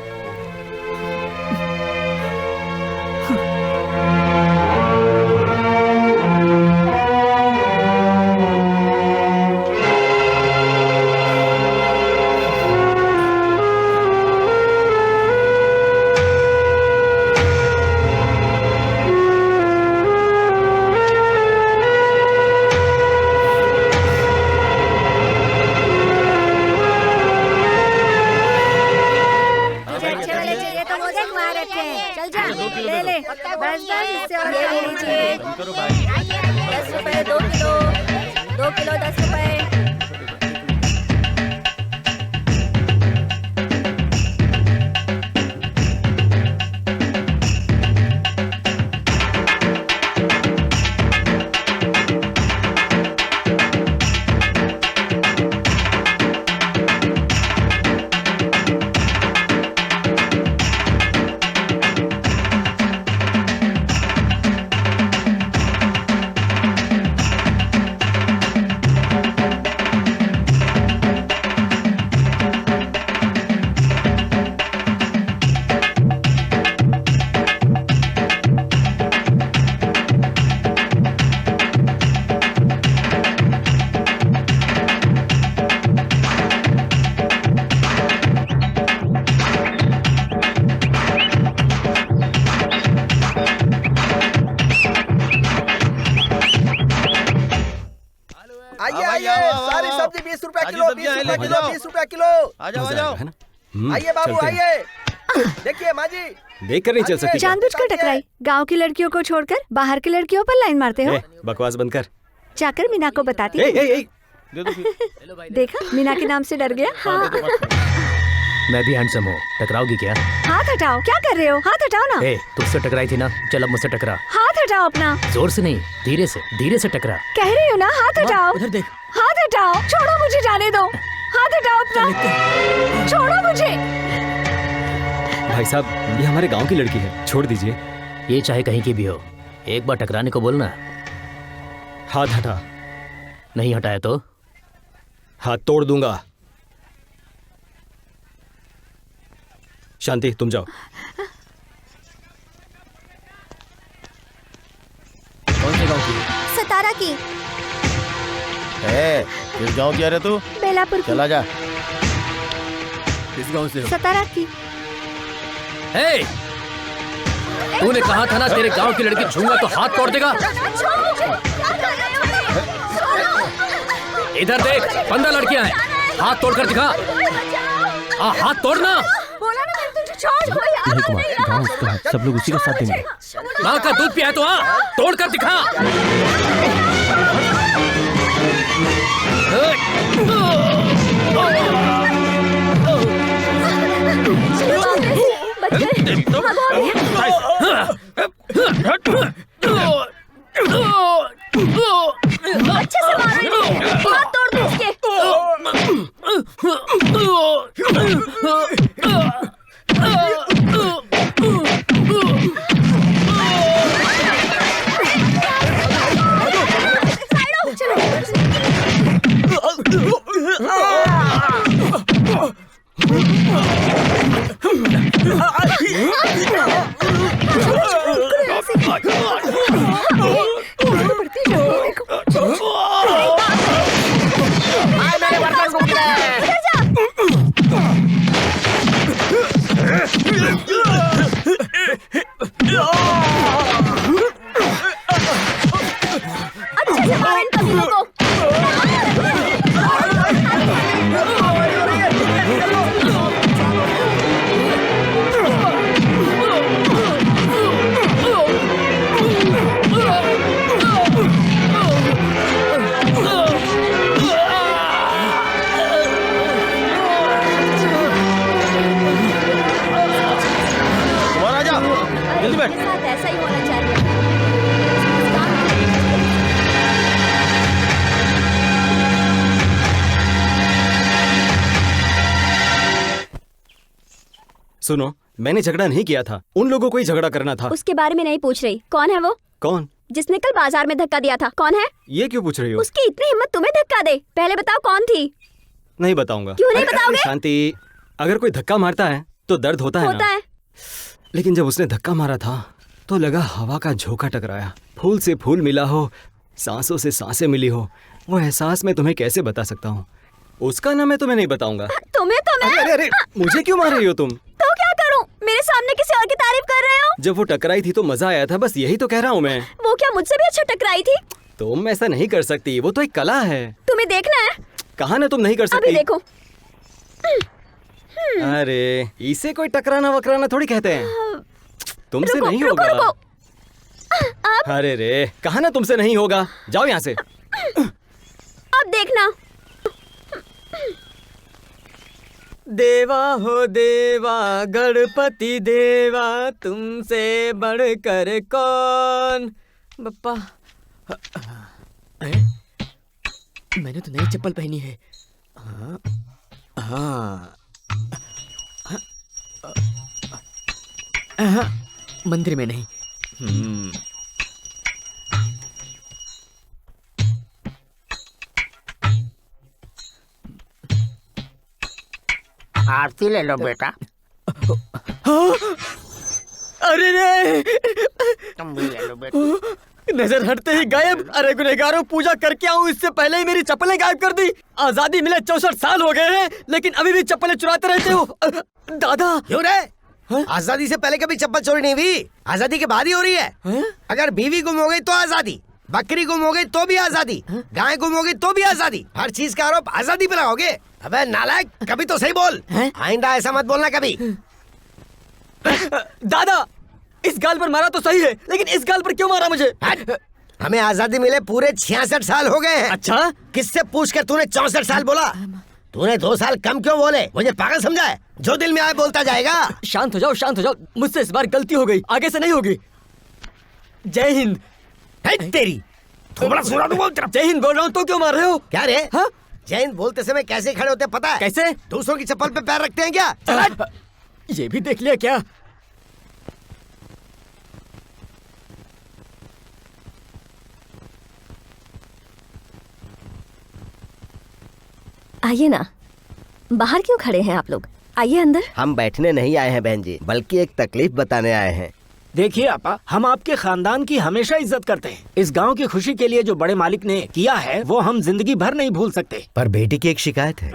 सारी सब्जी 20 रुपए किलो, 20 रुपए किलो। आ जाओ। आइए बाबू आइए। देखिए माँ जी, देख कर नहीं चल सकती। जानबूझकर टकराई। गांव की लड़कियों को छोड़कर बाहर की लड़कियों पर लाइन मारते हो। बकवास बंद कर। जाकर मीना को बताती हूँ। देखा, मीना के नाम से डर गया। हाँ। मैं भी हैंडसम हूँ, टकराओगी क्या? हाथ हटाओ। क्या कर रहे हो? हाथ हटाओ ना। तुझसे टकराई थी ना, चल अब मुझसे टकरा। हाथ हटाओ अपना। जोर से नहीं, धीरे से टकरा। कह रही हो ना, हाथ हटाओ। उधर देख। हाथ हटाओ। छोड़ो मुझे, जाने दो। हाथ हटाओ अपना। छोड़ो मुझे। भाई साहब, ये हमारे गांव की लड़की है, छोड़ दीजिए। ये चाहे कहीं की भी हो, एक बार टकराने को बोलना। हाथ हटा। नहीं हटाया तो हाथ तोड़ दूंगा। शांति, तुम जाओ। कौन से गांव की? सतारा की। किस गांव की है रे तू? बेलापुर की। चला जा। किस गांव से हो? सतारा की। तूने कहा था ना तेरे गांव की लड़की छूंगा तो हाथ तोड़ देगा। इधर देख, 15 लड़कियां हैं, हाथ तोड़कर दिखा। हाथ तोड़ना। नहीं कुमार, गांव उसका है, सब लोग उसी का साथ देंगे। माँ का दूध पिया तो तोड़कर दिखा। अच्छे से मारो, हाथ तोड़ दो इसके। सारे बर्तन टूट गए। अच्छे से मारो इन कमीनों को। जल्दी बैठ। मेरे साथ ऐसा ही होना चाहिए। सुनो, मैंने झगड़ा नहीं किया था, उन लोगों को ही झगड़ा करना था। उसके बारे में नहीं पूछ रही। कौन है वो? कौन? जिसने कल बाजार में धक्का दिया था। कौन है? ये क्यों पूछ रही हो? उसकी इतनी हिम्मत तुम्हें धक्का दे। पहले बताओ कौन थी? नहीं बताऊंगा। क्यों नहीं बताओगे? शांति, अगर कोई धक्का मारता है तो दर्द होता है होता ना? है। लेकिन जब उसने धक्का मारा था तो लगा हवा का झोंका टकराया, फूल से फूल मिला हो, सांसों से सांसें मिली हो। वो एहसास मैं तुम्हें कैसे बता सकता हूँ? उसका नाम मैं तुम्हें नहीं बताऊंगा। तुम्हें तो मैं। अरे अरे, मुझे क्यों मार रही हो तुम? तो क्या करूं? मेरे सामने किसी और की तारीफ कर रहे हो? जब वो टकराई थी तो मजा आया था, बस यही तो कह रहा हूँ मैं। वो क्या मुझसे भी अच्छा टकराई थी? तुम ऐसा नहीं कर सकती, वो तो एक कला है। तुम्हें देखना है? कहा ना तुम नहीं कर अभी सकती। देखो। अरे इसे कोई टकराना वकराना थोड़ी कहते हैं। तुमसे रुको, नहीं रुको, होगा। रुको। अरे रे, कहा ना तुमसे नहीं होगा। जाओ यहाँ से। अब देखना। देवा हो देवा गणपति देवा, तुमसे बढ़कर कौन। बप्पा, मैंने तो नई चप्पल पहनी है। हाँ, हाँ, हाँ, मंदिर में नहीं। आरती ले लो बेटा। अरे रे, तुम भी ले लो बेटा। नजर हटते ही गायब। अरे गुनहगारों, पूजा करके आऊं इससे पहले ही मेरी चप्पलें गायब कर दी। आजादी मिले 64 साल हो गए हैं, लेकिन अभी भी चप्पलें चुराते रहते हो। दादा, क्यों रे? आजादी से पहले कभी चप्पल चोरी नहीं हुई, आजादी के बाद ही हो रही है। अगर बीवी गुम हो गई तो आजादी, बकरी गुम हो गई तो भी आजादी, गाय गुम हो गई तो भी आजादी। हर चीज का आरोप आजादी पे लगाओगे? अबे नालायक, कभी तो सही बोल। आइंदा ऐसा मत बोलना कभी। दादा, इस गाल पर मारा तो सही है, लेकिन इस गाल पर क्यों मारा मुझे? हमें आजादी मिले पूरे 66 साल हो गए हैं। अच्छा, किससे पूछ कर तूने 64 साल बोला? तूने 2 साल कम क्यों बोले? मुझे पागल समझा है? जो दिल में आए बोलता जाएगा। शांत हो जाओ, शांत हो जाओ। मुझसे इस बार गलती हो गई, आगे से नहीं होगी। जय हिंद। तेरी थोड़ा सुना दूंगा। जय हिंद बोल रहा हूँ तो क्यों मार रहे हो? क्या रे? हाँ? जय हिंद बोलते समय कैसे खड़े होते पता है? कैसे? दूसरों की चप्पल पे पैर रखते हैं क्या? चल हट। ये भी देख लिया क्या? आइए ना, बाहर क्यों खड़े हैं आप लोग? आइए अंदर। हम बैठने नहीं आए हैं बहन जी, बल्कि एक तकलीफ बताने आए हैं। देखिए आपा, हम आपके खानदान की हमेशा इज्जत करते हैं। इस गांव की खुशी के लिए जो बड़े मालिक ने किया है वो हम जिंदगी भर नहीं भूल सकते। पर बेटी की एक शिकायत है।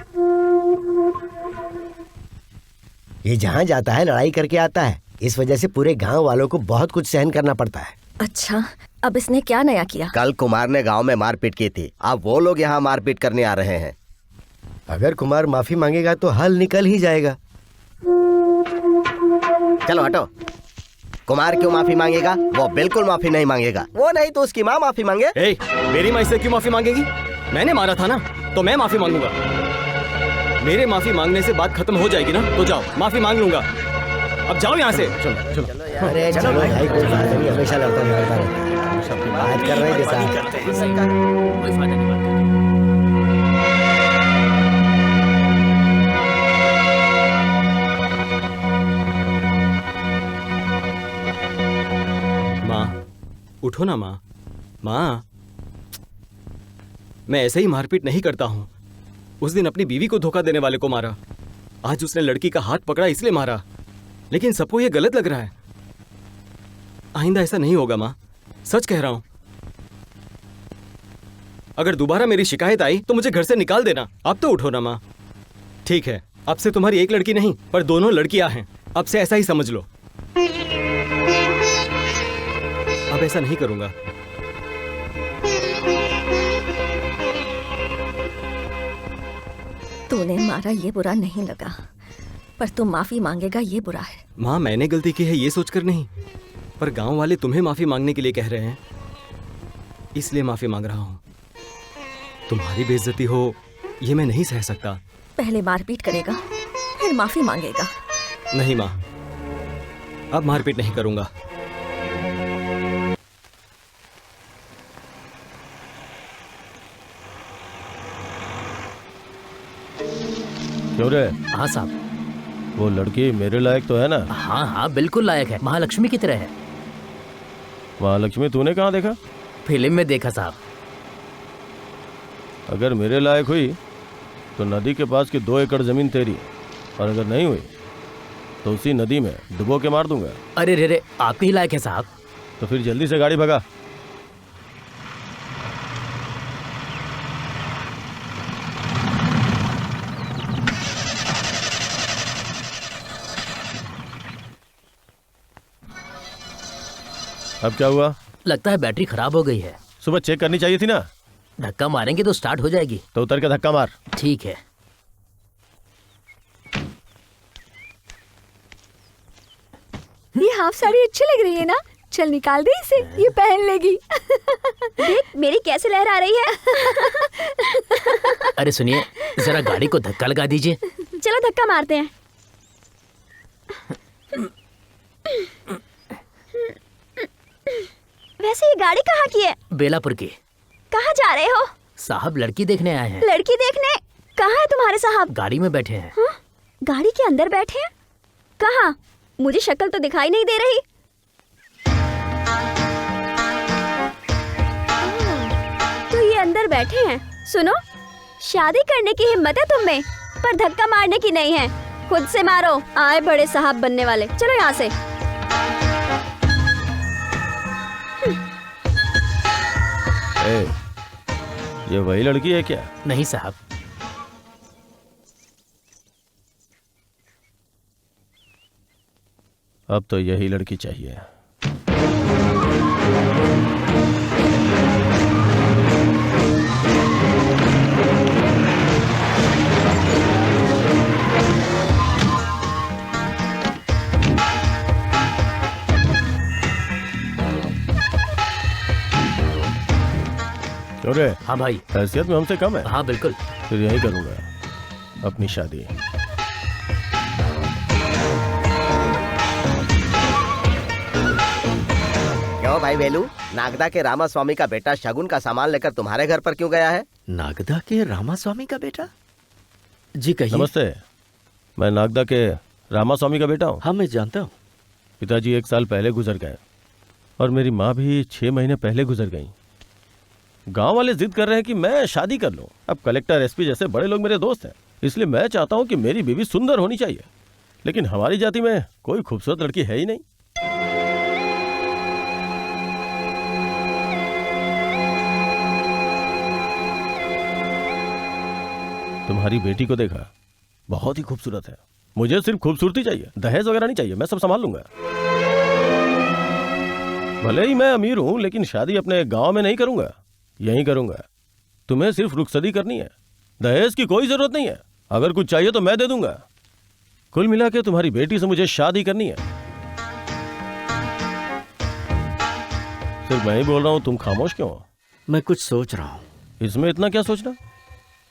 ये जहाँ जाता है लड़ाई करके आता है, इस वजह से पूरे गांव वालों को बहुत कुछ सहन करना पड़ता है। अच्छा, अब इसने क्या नया किया? कल कुमार ने गांव में मारपीट की थी, अब वो लोग यहाँ मारपीट करने आ रहे हैं। अगर कुमार माफी मांगेगा तो हल निकल ही जाएगा। चलो हटो। कुमार क्यों माफी मांगेगा? वो बिल्कुल माफी नहीं मांगेगा। वो नहीं तो उसकी माँ माफी मांगे। मेरी माँ इससे क्यों माफी मांगेगी? मैंने मारा था ना, तो मैं माफी मांगूंगा। मेरे माफी मांगने से बात खत्म हो जाएगी ना, तो जाओ, माफी मांग लूंगा। अब जाओ यहाँ से। अरे चलो भाई, कोई बात नहीं, हमेशा लड़ता रहता है। बात कर रहे हैं कोई फायदा नहीं बात करने का। उठो ना माँ। माँ, मैं ऐसे ही मारपीट नहीं करता हूँ। उस दिन अपनी बीवी को धोखा देने वाले को मारा, आज उसने लड़की का हाथ पकड़ा इसलिए मारा, लेकिन सबको ये गलत लग रहा है। आइंदा ऐसा नहीं होगा माँ, सच कह रहा हूँ। अगर दोबारा मेरी शिकायत आई तो मुझे घर से निकाल देना। अब तो उठो ना माँ। ठीक है, अब से तुम्हारी एक लड़की नहीं पर दोनों लड़कियां हैं। अब से ऐसा ही समझ लो। अब ऐसा नहीं करूंगा। तूने मारा ये बुरा नहीं लगा, पर तू माफी मांगेगा ये बुरा है। माँ मैंने गलती की है ये सोचकर नहीं, पर गांव वाले तुम्हें माफी मांगने के लिए कह रहे हैं, इसलिए माफी मांग रहा हूँ। तुम्हारी बेइज्जती हो ये मैं नहीं सह सकता। पहले मारपीट करेगा फिर माफी मांगेगा। नहीं माँ, अब मारपीट नहीं करूंगा। क्यों रे? हाँ साहब। वो लड़की मेरे लायक तो है ना? हाँ हाँ बिल्कुल लायक है, महालक्ष्मी की तरह है। महालक्ष्मी तूने कहाँ देखा? फिल्म में देखा साहब। अगर मेरे लायक हुई तो नदी के पास की 2 एकड़ जमीन तेरी, और अगर नहीं हुई तो उसी नदी में डुबो के मार दूंगा। अरे रे रे, आपके ही लायक है साहब। तो फिर जल्दी से गाड़ी भगा। अब क्या हुआ? लगता है बैटरी खराब हो गई है। सुबह चेक करनी चाहिए थी ना। धक्का मारेंगे तो स्टार्ट हो जाएगी। तो उतर के धक्का मार। ठीक है। ये हाफ साड़ी अच्छी लग रही है ना, चल निकाल दे इसे, ये पहन लेगी। देख मेरी कैसे लहरा रही है। अरे सुनिए, जरा गाड़ी को धक्का लगा दीजिए। चलो धक्का मारते हैं। वैसे ये गाड़ी कहाँ की है? बेलापुर की। कहाँ जा रहे हो? साहब लड़की देखने आए हैं। लड़की देखने? कहाँ है तुम्हारे साहब? गाड़ी में बैठे हैं। हाँ? गाड़ी के अंदर बैठे हैं? कहाँ? मुझे शक्ल तो दिखाई नहीं दे रही। तो ये अंदर बैठे हैं। सुनो, शादी करने की हिम्मत है तुम में, पर धक्का मारने की नहीं है। खुद से मारो, आए बड़े साहब बनने वाले। चलो यहाँ से। ये वही लड़की है क्या? नहीं साहब। अब तो यही लड़की चाहिए। अरे हाँ भाई। हैसियत में हमसे कम है? हाँ बिल्कुल। फिर यही करूंगा अपनी शादी। क्यों भाई वेलू, नागदा के रामा स्वामी का बेटा शगुन का सामान लेकर तुम्हारे घर पर क्यों गया है? नागदा के रामा स्वामी का बेटा? जी कहिए। नमस्ते, मैं नागदा के रामा स्वामी का बेटा हूँ। हाँ मैं जानता हूँ। पिताजी 1 साल पहले गुजर गए और मेरी माँ भी 6 महीने पहले गुजर गई। गांव वाले जिद कर रहे हैं कि मैं शादी कर लूं। अब कलेक्टर एसपी जैसे बड़े लोग मेरे दोस्त हैं, इसलिए मैं चाहता हूं कि मेरी बीवी सुंदर होनी चाहिए, लेकिन हमारी जाति में कोई खूबसूरत लड़की है ही नहीं। तुम्हारी बेटी को देखा, बहुत ही खूबसूरत है। मुझे सिर्फ खूबसूरती चाहिए, दहेज वगैरह नहीं चाहिए। मैं सब संभाल लूंगा। भले ही मैं अमीर हूं, लेकिन शादी अपने गांव में नहीं करूंगा, यहीं करूंगा। तुम्हें सिर्फ रुखसती करनी है, दहेज की कोई जरूरत नहीं है। अगर कुछ चाहिए तो मैं दे दूंगा। कुल मिला के तुम्हारी बेटी से मुझे शादी करनी है। सिर्फ मैं ही बोल रहा हूं, तुम खामोश क्यों हो? मैं कुछ सोच रहा हूँ। इसमें इतना क्या सोचना?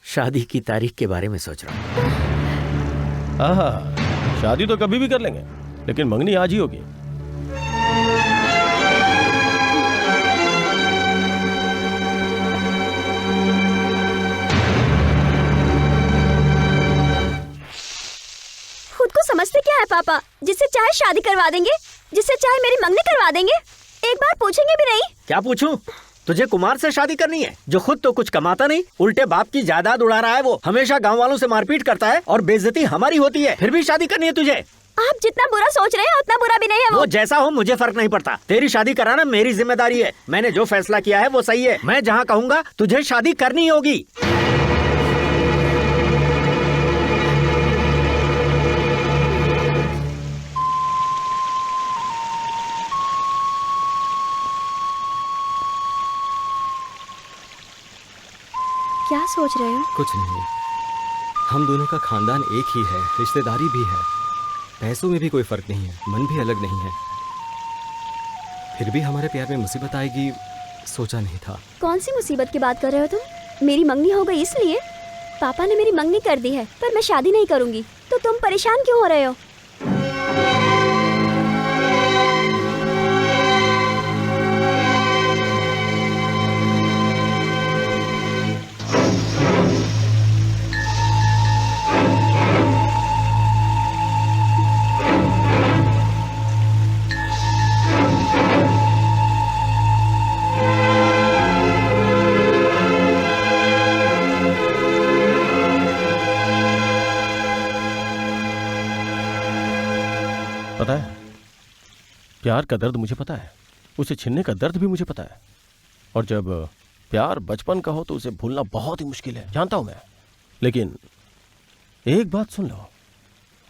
शादी की तारीख के बारे में सोच रहा हूँ। आहा, शादी तो कभी भी कर लेंगे, लेकिन मंगनी आज ही होगी। खुद को समझते क्या है पापा? जिससे चाहे शादी करवा देंगे, जिससे चाहे मेरी मंगनी करवा देंगे, एक बार पूछेंगे भी नहीं। क्या पूछूं? तुझे कुमार से शादी करनी है, जो खुद तो कुछ कमाता नहीं, उल्टे बाप की जायदाद उड़ा रहा है। वो हमेशा गांव वालों से मारपीट करता है और बेइज्जती हमारी होती है, फिर भी शादी करनी है तुझे? आप जितना बुरा सोच रहे हैं उतना बुरा भी नहीं है वो जैसा हो मुझे फर्क नहीं पड़ता। तेरी शादी कराना मेरी जिम्मेदारी है। मैंने जो फैसला किया है वो सही है। मैं जहाँ कहूँगा तुझे शादी करनी होगी। क्या सोच रहे हो? कुछ नहीं, हम दोनों का खानदान एक ही है, रिश्तेदारी भी है, पैसों में भी कोई फर्क नहीं है, मन भी अलग नहीं है, फिर भी हमारे प्यार में मुसीबत आएगी सोचा नहीं था। कौन सी मुसीबत की बात कर रहे हो तुम? मेरी मंगनी हो गई इसलिए? पापा ने मेरी मंगनी कर दी है, पर मैं शादी नहीं करूंगी, तो तुम परेशान क्यों हो रहे हो? पता है, प्यार का दर्द मुझे पता है, उसे छीनने का दर्द भी मुझे पता है। और जब प्यार बचपन का हो तो उसे भूलना बहुत ही मुश्किल है, जानता हूं मैं। लेकिन एक बात सुन लो,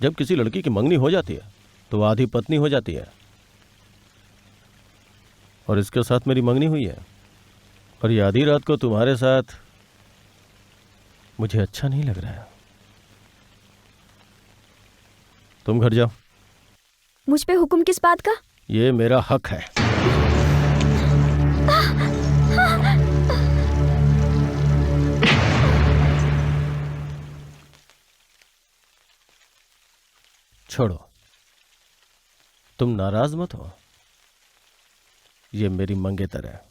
जब किसी लड़की की मंगनी हो जाती है तो आधी पत्नी हो जाती है। और इसके साथ मेरी मंगनी हुई है, और ये आधी रात को तुम्हारे साथ मुझे अच्छा नहीं लग रहा है। तुम घर जाओ। मुझ पे हुक्म किस बात का? ये मेरा हक है। छोड़ो, तुम नाराज मत हो, ये मेरी मंगेतर है।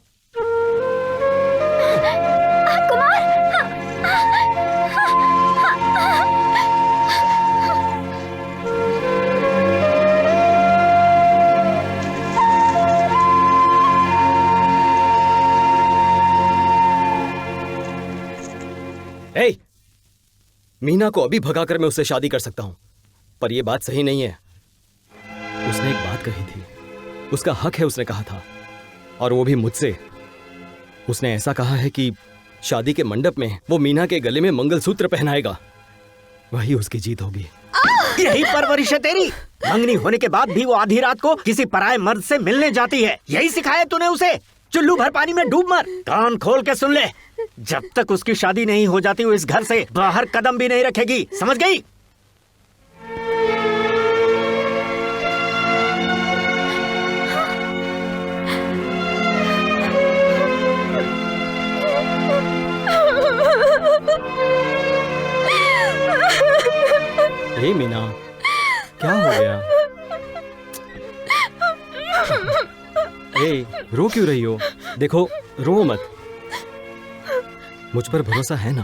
ए, मीना को अभी भगाकर मैं उससे शादी कर सकता हूं, पर यह बात सही नहीं है। उसने एक बात कही थी, उसका हक है, उसने कहा था, और वो भी मुझसे। उसने ऐसा कहा है कि शादी के मंडप में वो मीना के गले में मंगलसूत्र पहनाएगा, वही उसकी जीत होगी। यही परवरिश है तेरी। मंगनी होने के बाद भी वो आधी रात को किसी पराये मर्द से मिलने जाती है। यही सिखाया तूने उसे? चुल्लू भर पानी में डूब मर। कान खोल के सुन ले, जब तक उसकी शादी नहीं हो जाती वो इस घर से बाहर कदम भी नहीं रखेगी, समझ गई? हे मीना, क्या हो गया? ए, रो क्यों रही हो? देखो, रो मत। मुझ पर भरोसा है ना?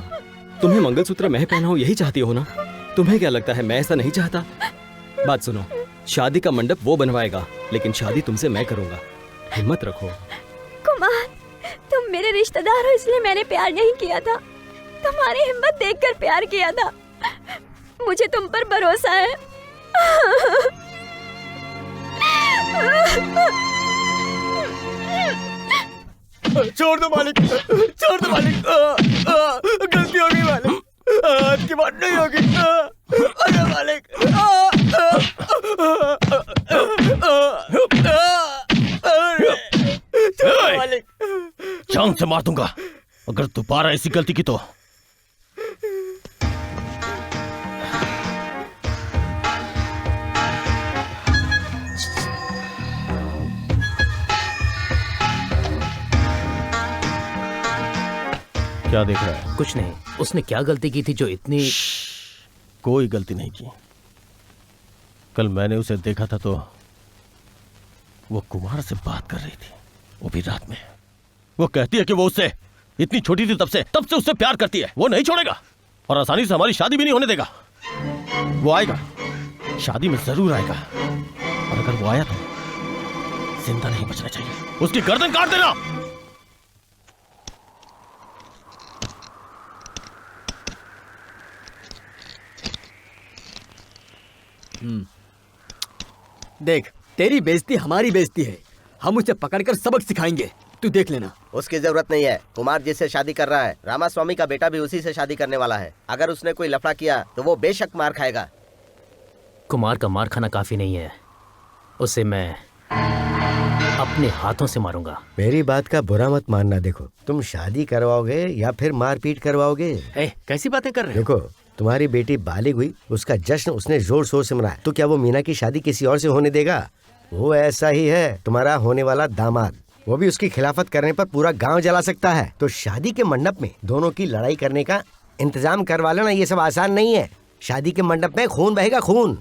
तुम्हें मंगलसूत्र मैं पहनाऊं यही चाहती हो ना? तुम्हें क्या लगता है मैं ऐसा नहीं चाहता? बात सुनो, शादी का मंडप वो बनवाएगा, लेकिन शादी तुमसे मैं करूंगा। हिम्मत रखो। कुमार, तुम मेरे रिश्तेदार हो इसलिए मैंने प्यार नहीं किया था, तुम्हारी हिम्मत देखकर प्यार किया था। मुझे तुम पर भरोसा है। छोड़ दो मालिक, छोड़ दो मालिक, गलती हो गई मालिक, आज की बात नहीं होगी। अरे मालिक, मालिक, जान से मार दूंगा अगर दोबारा ऐसी गलती की तो। क्या देख रहा है? कुछ नहीं। उसने क्या गलती की थी जो इतनी? कोई गलती नहीं की। कल मैंने उसे देखा था तो वो कुमार से बात कर रही थी, वो भी रात में। वो कहती है कि वो उससे इतनी छोटी थी तब से उससे प्यार करती है। वो नहीं छोड़ेगा और आसानी से हमारी शादी भी नहीं होने देगा। वो आएगा, शादी में जरूर आएगा, और अगर वो आया तो जिंदा नहीं बचना चाहिए। उसकी गर्दन काट देना। देख, तेरी बेइज्जती हमारी बेइज्जती है। हम उसे पकड़कर सबक सिखाएंगे, तू देख लेना। उसकी जरूरत नहीं है। कुमार जिससे शादी कर रहा है, रामास्वामी का बेटा भी उसी से शादी करने वाला है। अगर उसने कोई लफड़ा किया तो वो बेशक मार खाएगा। कुमार का मार खाना काफी नहीं है, उसे मैं अपने हाथों से मारूंगा। मेरी बात का बुरा मत मानना। देखो, तुम शादी करवाओगे या फिर मारपीट करवाओगे? कैसी बातें कर रहे हो? देखो, तुम्हारी बेटी बालिग हुई, उसका जश्न उसने जोर शोर से मनाया, तो क्या वो मीना की शादी किसी और से होने देगा? वो ऐसा ही है तुम्हारा होने वाला दामाद, वो भी उसकी खिलाफत करने पर पूरा गांव जला सकता है। तो शादी के मंडप में दोनों की लड़ाई करने का इंतजाम करवा लेना। ये सब आसान नहीं है। शादी के मंडप में खून बहेगा, खून।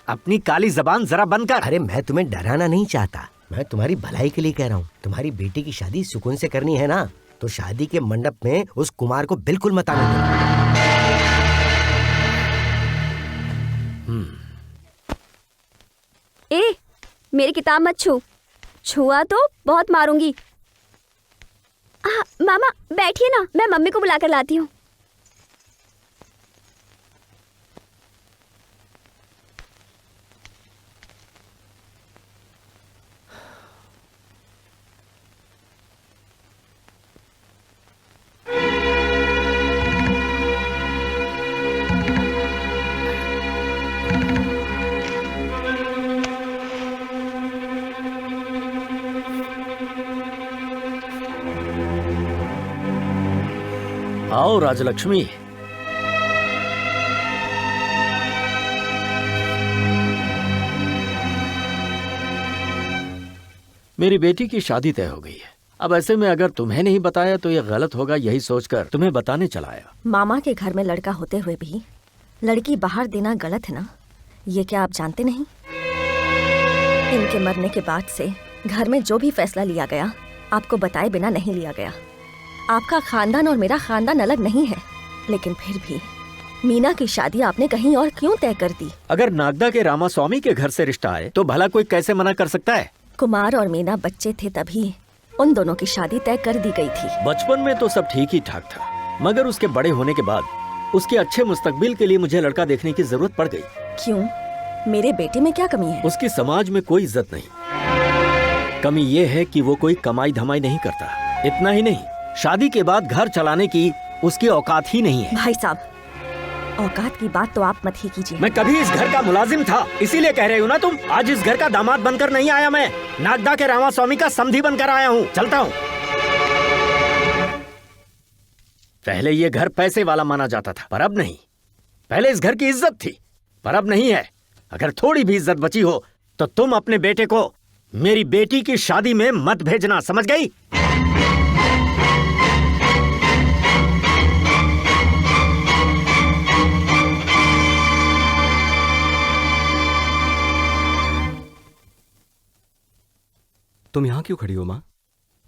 अपनी काली जबान जरा बंद कर। अरे मैं तुम्हें डराना नहीं चाहता, मैं तुम्हारी भलाई के लिए कह रहा हूँ। तुम्हारी बेटी की शादी सुकून से करनी है ना, तो शादी के मंडप में उस कुमार को बिल्कुल मत आने देना। ए, मेरी किताब मत छू, छुआ तो बहुत मारूंगी। मामा बैठिए ना, मैं मम्मी को बुलाकर लाती हूँ। आओ राजलक्ष्मी। मेरी बेटी की शादी तय हो गई है। अब ऐसे में अगर तुम्हें नहीं बताया तो ये गलत होगा, यही सोचकर तुम्हें बताने चला आया। मामा के घर में लड़का होते हुए भी लड़की बाहर देना गलत है ना, ये क्या आप जानते नहीं? इनके मरने के बाद से घर में जो भी फैसला लिया गया आपको बताए बिना नहीं लिया गया। आपका खानदान और मेरा खानदान अलग नहीं है, लेकिन फिर भी मीना की शादी आपने कहीं और क्यों तय कर दी? अगर नागदा के रामास्वामी के घर से रिश्ता आए तो भला कोई कैसे मना कर सकता है? कुमार और मीना बच्चे थे तभी उन दोनों की शादी तय कर दी गई थी। बचपन में तो सब ठीक ही ठाक था, मगर उसके बड़े होने के बाद उसके अच्छे मुस्तकबिल के लिए मुझे लड़का देखने की जरूरत पड़ गई। क्यों? मेरे बेटे में क्या कमी है? उसकी समाज में कोई इज्जत नहीं। कमी ये है कि वो कोई कमाई धमाई नहीं करता। इतना ही नहीं, शादी के बाद घर चलाने की उसकी औकात ही नहीं है। भाई साहब, औकात की बात तो आप मत ही कीजिए। मैं कभी इस घर का मुलाजिम था, इसीलिए कह रहे हो ना तुम। आज इस घर का दामाद बनकर नहीं आया, मैं नागदा के रामास्वामी का समधी बनकर आया हूँ। चलता हूँ। पहले ये घर पैसे वाला माना जाता था, पर अब नहीं। पहले इस घर की इज्जत थी, पर अब नहीं है। अगर थोड़ी भी इज्जत बची हो तो तुम अपने बेटे को मेरी बेटी की शादी में मत भेजना, समझ गई? तुम यहाँ क्यों खड़ी हो माँ?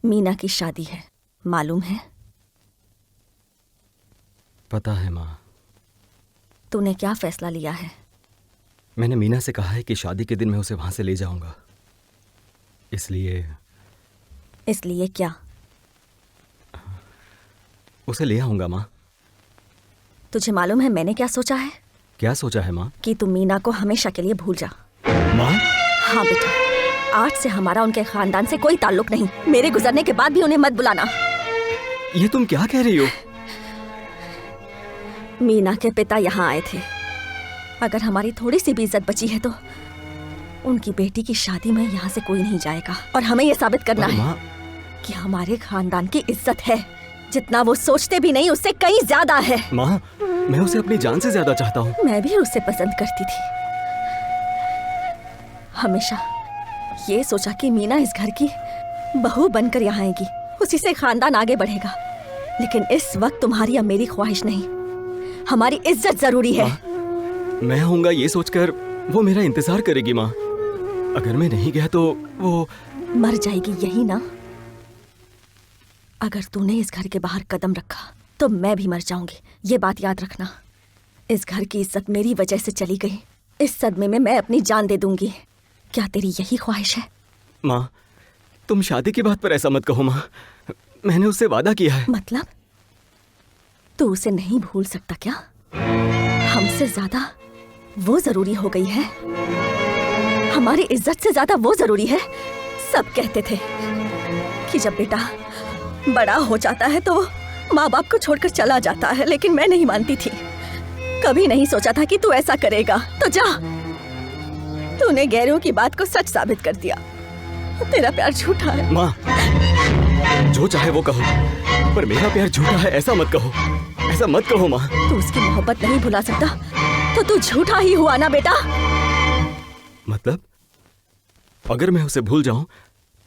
मीना की शादी है, मालूम है? पता है माँ। तूने क्या फैसला लिया है? मैंने मीना से कहा है कि शादी के दिन मैं उसे वहां से ले जाऊंगा। इसलिए क्या? उसे ले आऊंगा माँ। तुझे मालूम है मैंने क्या सोचा है? क्या सोचा है माँ? कि तुम मीना को हमेशा के लिए भूल जा। माँ? हाँ बेटा, आज से हमारा उनके खानदान से कोई ताल्लुक नहीं। मेरे गुजरने के बाद भी उन्हें मत बुलाना। ये तुम क्या कह रही हो? मीना के पिता यहाँ आए थे। अगर हमारी थोड़ी सी भी इज्जत बची है तो उनकी बेटी की शादी में यहाँ से कोई नहीं जाएगा। और हमें ये साबित करना है कि हमारे खानदान की इज्जत है। जितना वो सोचते भी नहीं उससे कहीं ज्यादा है। माँ, मैं उसे अपनी जान से ज्यादा चाहता हूँ। मैं भी उसे पसंद करती थी। हमेशा ये सोचा कि मीना इस घर की बहू बनकर यहाँ आएगी, उसी से खानदान आगे बढ़ेगा। लेकिन इस वक्त तुम्हारी या मेरी ख्वाहिश नहीं, हमारी इज्जत जरूरी है। मैं आऊंगा ये सोचकर वो मेरा इंतजार करेगी माँ। अगर मैं नहीं गया तो वो मर जाएगी, यही ना? अगर तूने इस घर के बाहर कदम रखा तो मैं भी मर जाऊंगी, ये बात याद रखना। इस घर की इज्जत मेरी वजह से चली गई, इस सदमे में मैं अपनी जान दे दूंगी। क्या तेरी यही ख्वाहिश है? माँ, तुम शादी की बात पर ऐसा मत कहो माँ। मैंने उससे वादा किया है। मतलब तू उसे नहीं भूल सकता क्या? हमसे ज्यादा वो जरूरी हो गई है? हमारी इज्जत से ज्यादा वो जरूरी है। सब कहते थे कि जब बेटा बड़ा हो जाता है तो वो माँ बाप को छोड़कर चला जाता है, लेकिन मैं नहीं मानती थी। कभी नहीं सोचा था कि तू ऐसा करेगा। तो जा, तूने गैरों की बात को सच साबित कर दिया। तेरा प्यार झूठा है। माँ, जो चाहे वो कहो, पर मेरा प्यार झूठा है ऐसा मत कहो, ऐसा मत कहो माँ। तू उसकी मोहब्बत नहीं भुला सकता तो तू झूठा ही हुआ ना बेटा। मतलब अगर मैं उसे भूल जाऊं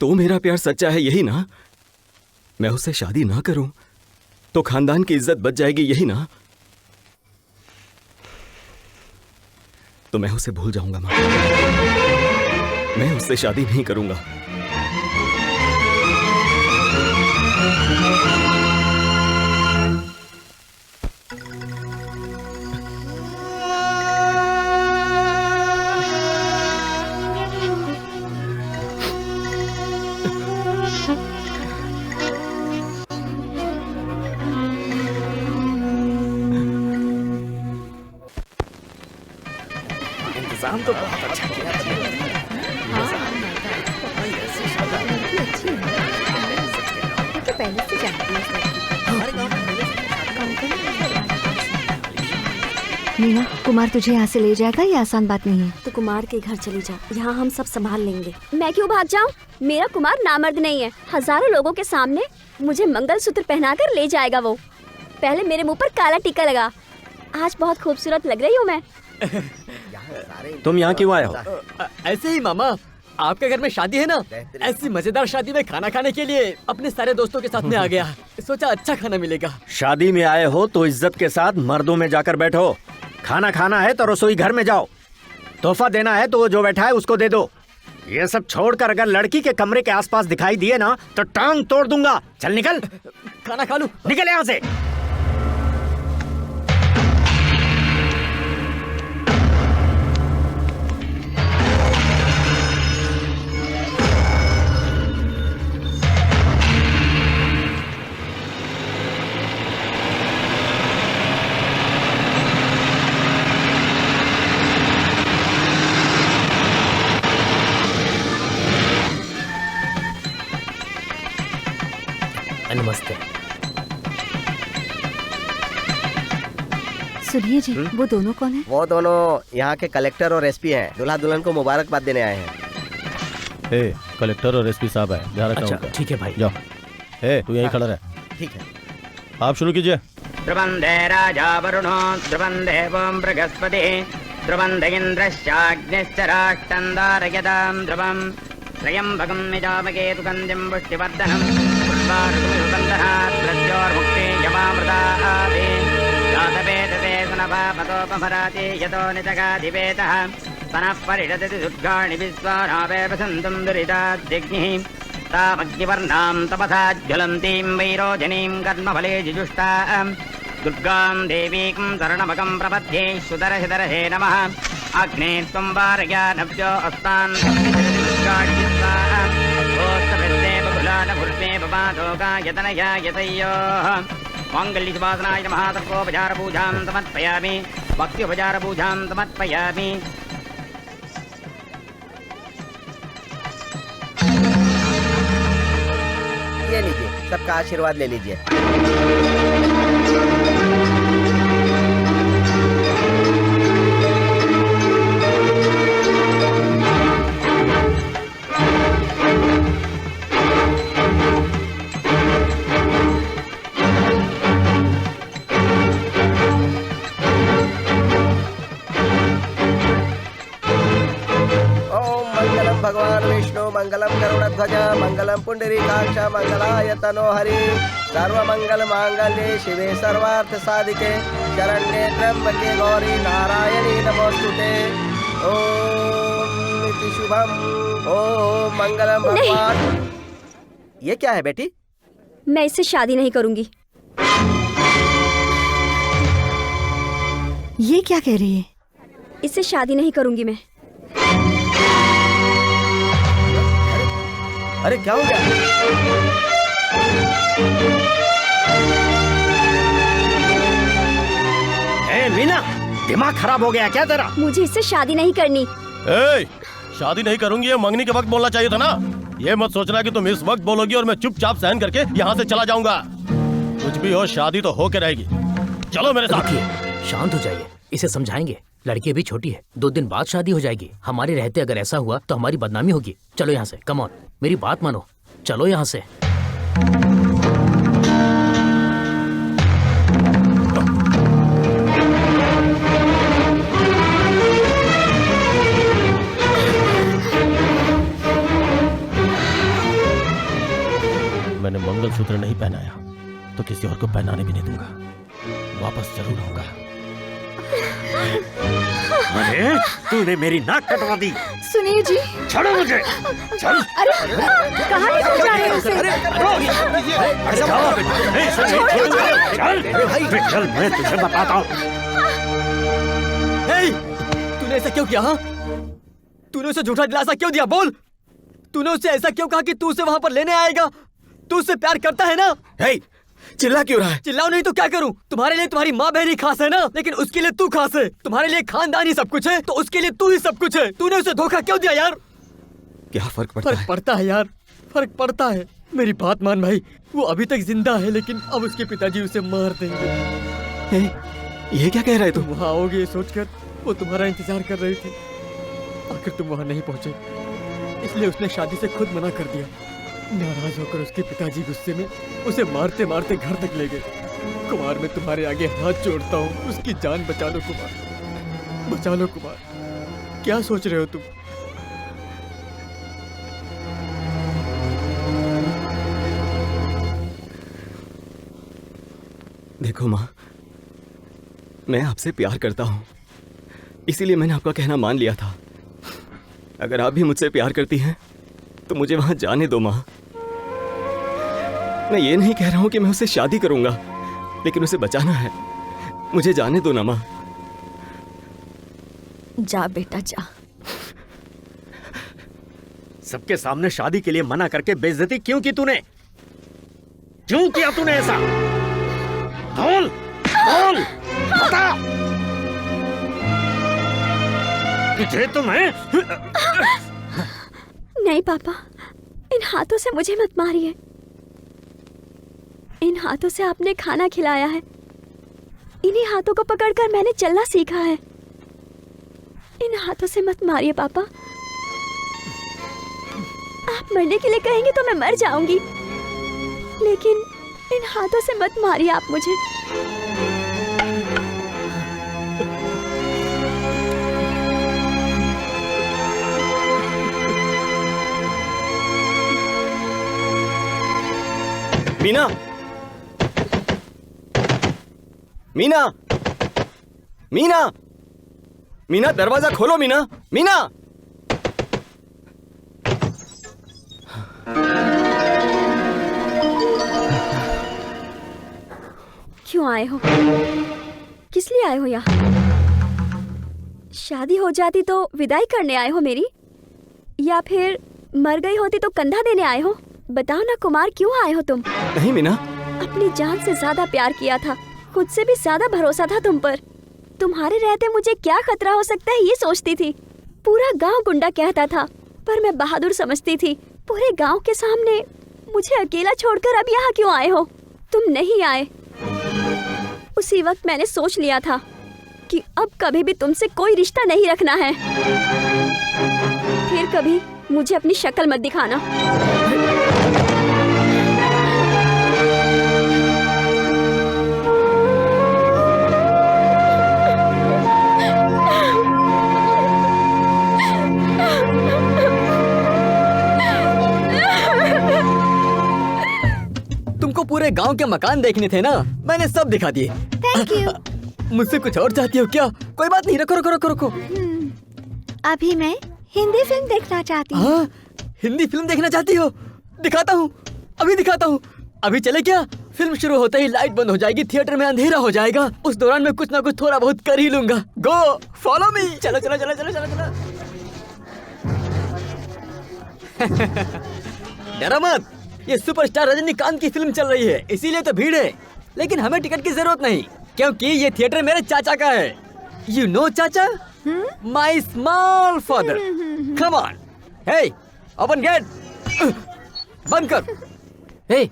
तो मेरा प्यार सच्चा है, यही ना? मैं उससे शादी ना करूं तो खानदान की इज्जत बच जाएगी, यही ना? तो मैं उसे भूल जाऊंगा माँ, मैं उससे शादी नहीं करूंगा। इंतजाम तो बहुत अच्छा किया। पहले से जानती है। मीना, कुमार तुझे यहाँ से ले जाएगा, ये आसान बात नहीं है। तो कुमार के घर चली जा, यहाँ हम सब संभाल लेंगे। मैं क्यों भाग जाऊँ? मेरा कुमार नामर्द नहीं है। हजारों लोगों के सामने मुझे मंगलसूत्र पहनाकर ले जाएगा वो। पहले मेरे मुंह पर काला टीका लगा। आज बहुत खूबसूरत लग रही हूँ मैं। तुम यहाँ क्यों आए हो? ऐसे ही मामा, आपके घर में शादी है ना, ऐसी मजेदार शादी में खाना खाने के लिए अपने सारे दोस्तों के साथ में आ गया। सोचा अच्छा खाना मिलेगा। शादी में आए हो तो इज्जत के साथ मर्दों में जाकर बैठो। खाना खाना है तो रसोई घर में जाओ। तोहफा देना है तो वो जो बैठा है उसको दे दो। ये सब छोड़कर अगर लड़की के कमरे के आसपास दिखाई दिए ना तो टांग तोड़ दूंगा। चल निकल, खाना खा लूं। निकल यहाँ से। नमस्ते। सुनिए जी, वो दोनों कौन है? वो दोनों यहाँ के कलेक्टर और एसपी हैं। दूल्हा दुल्हन को मुबारकबाद देने आए हैं। ए, कलेक्टर और एसपी साहब है, ध्यान रखना। अच्छा ठीक है भाई, जाओ। ए, तू यहीं खड़ा रह। ठीक है, आप शुरू कीजिए। ध्रुवंदे राजा वरुणो ध्रुवं देवं बृहस्पतिः ध्रुवं इंद्रश्चाग्निश्च राष्ट्रंदारयदां ध्रुवं त्र्यंबकं निजामकेतुकन्दिं पुष्टिवर्धनं पुष्पारुगन्धनात् प्रत्योर्मुक्ते यमामृतादे जातवेदते सुनभापतोपमराति यतो नितगाधिवेतः सनः परिषदति दुर्गाणि विश्वानावे वसन्तं दुरिताद्यग्निः तामग्निवर्णां तपसा ज्वलन्तीं वैरोजनीं कर्मफले जिजुष्टां दुर्गां देवीं शरणमकं प्रपद्ये सुदर्शदर्शे नमः अग्ने त्वं वारयानभ्यो अस्तान् दुर्गाणि विश्वाः ओस्तभृत्ते बकुलानभुर्ते बपादोगायतनया यतयोः माङ्गल्यसुवासनाय नमः तर्पोपचारपूजां समर्पयामि भक्त्योपचारपूजां समर्पयामि। ये लीजिए, सबका आशीर्वाद ले लीजिए। भगवान विष्णु मंगलम गरुड़ध्वज मंगलम पुंडरीकाक्ष मंगलाय तनो हरि सर्वमंगल मांगल्ये शिवे सर्वार्थ साधिके शरण्ये त्र्यंबके गौरी नारायणी नमोस्तुते। ओम इति शुभम। ओम मंगलम भगवान। ये क्या है बेटी? मैं इससे शादी नहीं करूंगी। ये क्या कह रही है? इससे शादी नहीं करूंगी मैं। अरे क्या हो गया? ए मीना, दिमाग खराब हो गया क्या तेरा? मुझे इससे शादी नहीं करनी। ए, शादी नहीं करूंगी ये मंगनी के वक्त बोलना चाहिए था ना। ये मत सोचना कि तुम इस वक्त बोलोगी और मैं चुपचाप सहन करके यहाँ से चला जाऊंगा। कुछ भी हो शादी तो होके रहेगी। चलो मेरे साथ। रुकिए, शांत हो जाइए, इसे समझाएंगे। लड़की अभी छोटी है, 2 दिन बाद शादी हो जाएगी। हमारे रहते अगर ऐसा हुआ तो हमारी बदनामी होगी। चलो यहाँ से, कम ऑन, मेरी बात मानो, चलो यहाँ से। मैंने मंगलसूत्र नहीं पहनाया तो किसी और को पहनाने भी नहीं दूंगा। वापस जरूर आऊंगा। अरे तूने मेरी नाक कटवा दी। सुनिए जी। छोड़ो मुझे। चल। अरे कहाँ लेकर जा रहे हो उसे? चल मैं तुझे बताता हूँ। तूने ऐसा क्यों किया? हाँ, तूने उसे झूठा दिलासा क्यों दिया? बोल, तूने उससे ऐसा क्यों कहा कि तू उसे वहाँ पर लेने आएगा? तू उससे प्यार करता है ना? चिल्ला क्यों रहा है? चिल्लाओ नहीं तो क्या करूं? तुम्हारे लिए तुम्हारी माँ बहन ही खास है ना, लेकिन उसके लिए तू खास है। तुम्हारे लिए खानदान ही सब कुछ है, तो उसके लिए तू ही सब कुछ है। तूने उसे धोखा क्यों दिया यार? क्या फर्क पड़ता है? पड़ता है यार, फर्क पड़ता है। मेरी बात मान भाई, वो अभी तक जिंदा है, लेकिन अब उसके पिताजी उसे मार देंगे। ये क्या कह रहे तुम? वहाँ आओगे ये सोचकर वो तुम्हारा इंतजार कर रही थी। आखिर तुम वहाँ नहीं पहुँचे, इसलिए उसने शादी से खुद मना कर दिया। नाराज होकर उसके पिताजी गुस्से में उसे मारते मारते घर तक ले गए। कुमार, मैं तुम्हारे आगे हाथ जोड़ता हूँ, उसकी जान बचा लो कुमार, बचा लो कुमार। क्या सोच रहे हो तुम? देखो माँ, मैं आपसे प्यार करता हूँ, इसीलिए मैंने आपका कहना मान लिया था। अगर आप भी मुझसे प्यार करती हैं तो मुझे वहां जाने दो माँ। मैं ये नहीं कह रहा हूं कि मैं उससे शादी करूंगा, लेकिन उसे बचाना है। मुझे जाने दो ना माँ। जा बेटा जा। सबके सामने शादी के लिए मना करके बेइज्जती क्यों की तूने? क्यों किया तूने ऐसा? बोल बोल बता। तुझे तो मैं नहीं पापा, इन हाथों से मुझे मत मारिए। इन हाथों से आपने खाना खिलाया है, इन्हीं हाथों को पकड़कर मैंने चलना सीखा है। इन हाथों से मत मारिए पापा। आप मरने के लिए कहेंगे तो मैं मर जाऊंगी, लेकिन इन हाथों से मत मारिए आप मुझे। मीना, मीना, मीना, मीना, दरवाजा खोलो मीना, मीना। क्यों आए हो? किस लिए आए हो यहाँ? शादी हो जाती तो विदाई करने आए हो मेरी, या फिर मर गई होती तो कंधा देने आए हो? बताओ ना कुमार, क्यों आए हो तुम? नहीं मीना, अपनी जान से ज्यादा प्यार किया था, खुद से भी ज्यादा भरोसा था तुम पर। तुम्हारे रहते मुझे क्या खतरा हो सकता है ये सोचती थी। पूरा गांव गुंडा कहता था, पर मैं बहादुर समझती थी। पूरे गांव के सामने मुझे अकेला छोड़कर अब यहाँ क्यों आए हो? तुम नहीं आए। उसी वक्त मैंने सोच लिया था कि अब कभी भी तुमसे कोई रिश्ता नहीं रखना है। फिर कभी मुझे अपनी शक्ल मत दिखाना। तुमको पूरे गांव के मकान देखने थे ना, मैंने सब दिखा दिए। Thank you. मुझसे कुछ और चाहती हो क्या? कोई बात नहीं, रखो रखो रखो रखो। अभी मैं हिंदी फिल्म देखना चाहती हूँ। हाँ, हिंदी फिल्म देखना चाहती हो? दिखाता हूँ, अभी दिखाता हूँ। अभी चले क्या? फिल्म शुरू होते ही लाइट बंद हो जाएगी, थिएटर में अंधेरा हो जाएगा। उस दौरान मैं कुछ ना कुछ थोड़ा बहुत कर ही लूंगा। Go follow me. चलो चलो चलो चलो चलो चलो। डरो मत, ये सुपरस्टार रजनीकांत की फिल्म चल रही है, इसीलिए तो भीड़ है। लेकिन हमें टिकट की जरूरत नहीं, क्योंकि ये थिएटर मेरे चाचा का है। यू नो चाचा? My small father, come on, hey open gate, बंद कर। हे,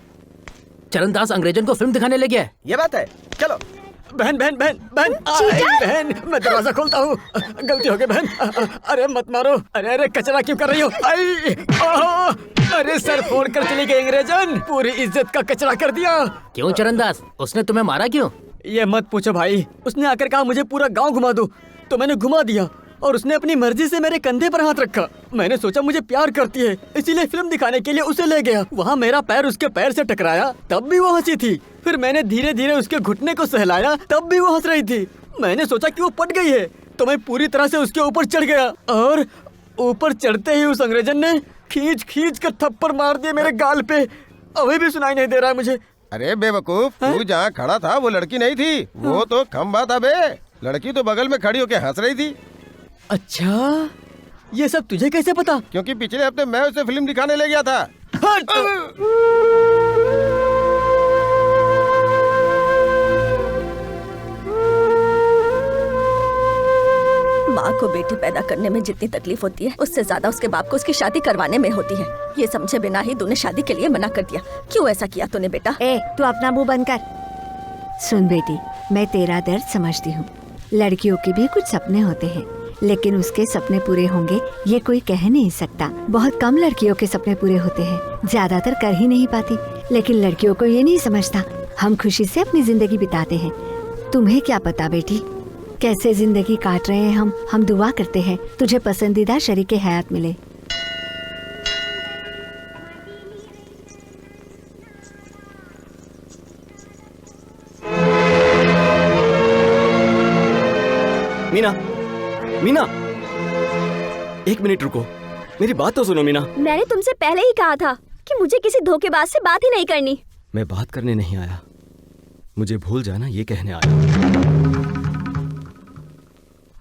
चरणदास अंग्रेजन को फिल्म दिखाने ले गया है। ये बात है, चलो। बहन बहन बहन बहन, आई बहन, मैं दरवाजा खोलता हूँ, गलती हो गई बहन। अरे मत मारो, अरे अरे कचरा क्यों कर रही हो? आई, अरे सर फोड़ कर चली गई अंग्रेजन, पूरी इज्जत का कचरा कर दिया। क्यों चरणदास, उसने तुम्हें मारा क्यों? ये मत पूछो भाई, उसने आकर कहा मुझे पूरा गांव घुमा दो, तो मैंने घुमा दिया और उसने अपनी मर्जी से मेरे कंधे पर हाथ रखा। मैंने सोचा मुझे प्यार करती है, इसीलिए फिल्म दिखाने के लिए उसे ले गया। वहाँ मेरा पैर उसके पैर से टकराया, तब भी वो हंसी थी। फिर मैंने धीरे धीरे उसके घुटने को सहलाया, तब भी वो हंस रही थी। मैंने सोचा कि वो पट गई है, तो मैं पूरी तरह से उसके ऊपर चढ़ गया और ऊपर चढ़ते ही उस अंग्रेजन ने खींच खींच कर थप्पड़ मार दिए मेरे गाल पे। अभी भी सुनाई नहीं दे रहा है मुझे। अरे बेवकूफ, तू जहाँ खड़ा था वो लड़की नहीं थी, वो तो खंबा था बे। लड़की तो बगल में खड़ी होके हंस रही थी। अच्छा, ये सब तुझे कैसे पता? क्योंकि पिछले हफ्ते मैं उसे फिल्म दिखाने ले गया था। माँ को बेटे पैदा करने में जितनी तकलीफ होती है, उससे ज्यादा उसके बाप को उसकी शादी करवाने में होती है। ये समझे बिना ही तूने शादी के लिए मना कर दिया। क्यों ऐसा किया तूने बेटा? तू अपना मुंह बंद कर। सुन बेटी, मैं तेरा दर्द समझती हूँ। लड़कियों के भी कुछ सपने होते हैं, लेकिन उसके सपने पूरे होंगे ये कोई कह नहीं सकता। बहुत कम लड़कियों के सपने पूरे होते हैं, ज्यादातर कर ही नहीं पाती। लेकिन लड़कियों को ये नहीं समझता, हम खुशी से अपनी जिंदगी बिताते हैं। तुम्हें क्या पता बेटी कैसे जिंदगी काट रहे हैं हम दुआ करते हैं तुझे पसंदीदा शरीके हयात मिले। मीना, मीना, एक मिनट रुको, मेरी बात तो सुनो मीना। मैंने तुमसे पहले ही कहा था कि मुझे किसी धोखेबाज से बात ही नहीं करनी। मैं बात करने नहीं आया, मुझे भूल जाना ये कहने आया।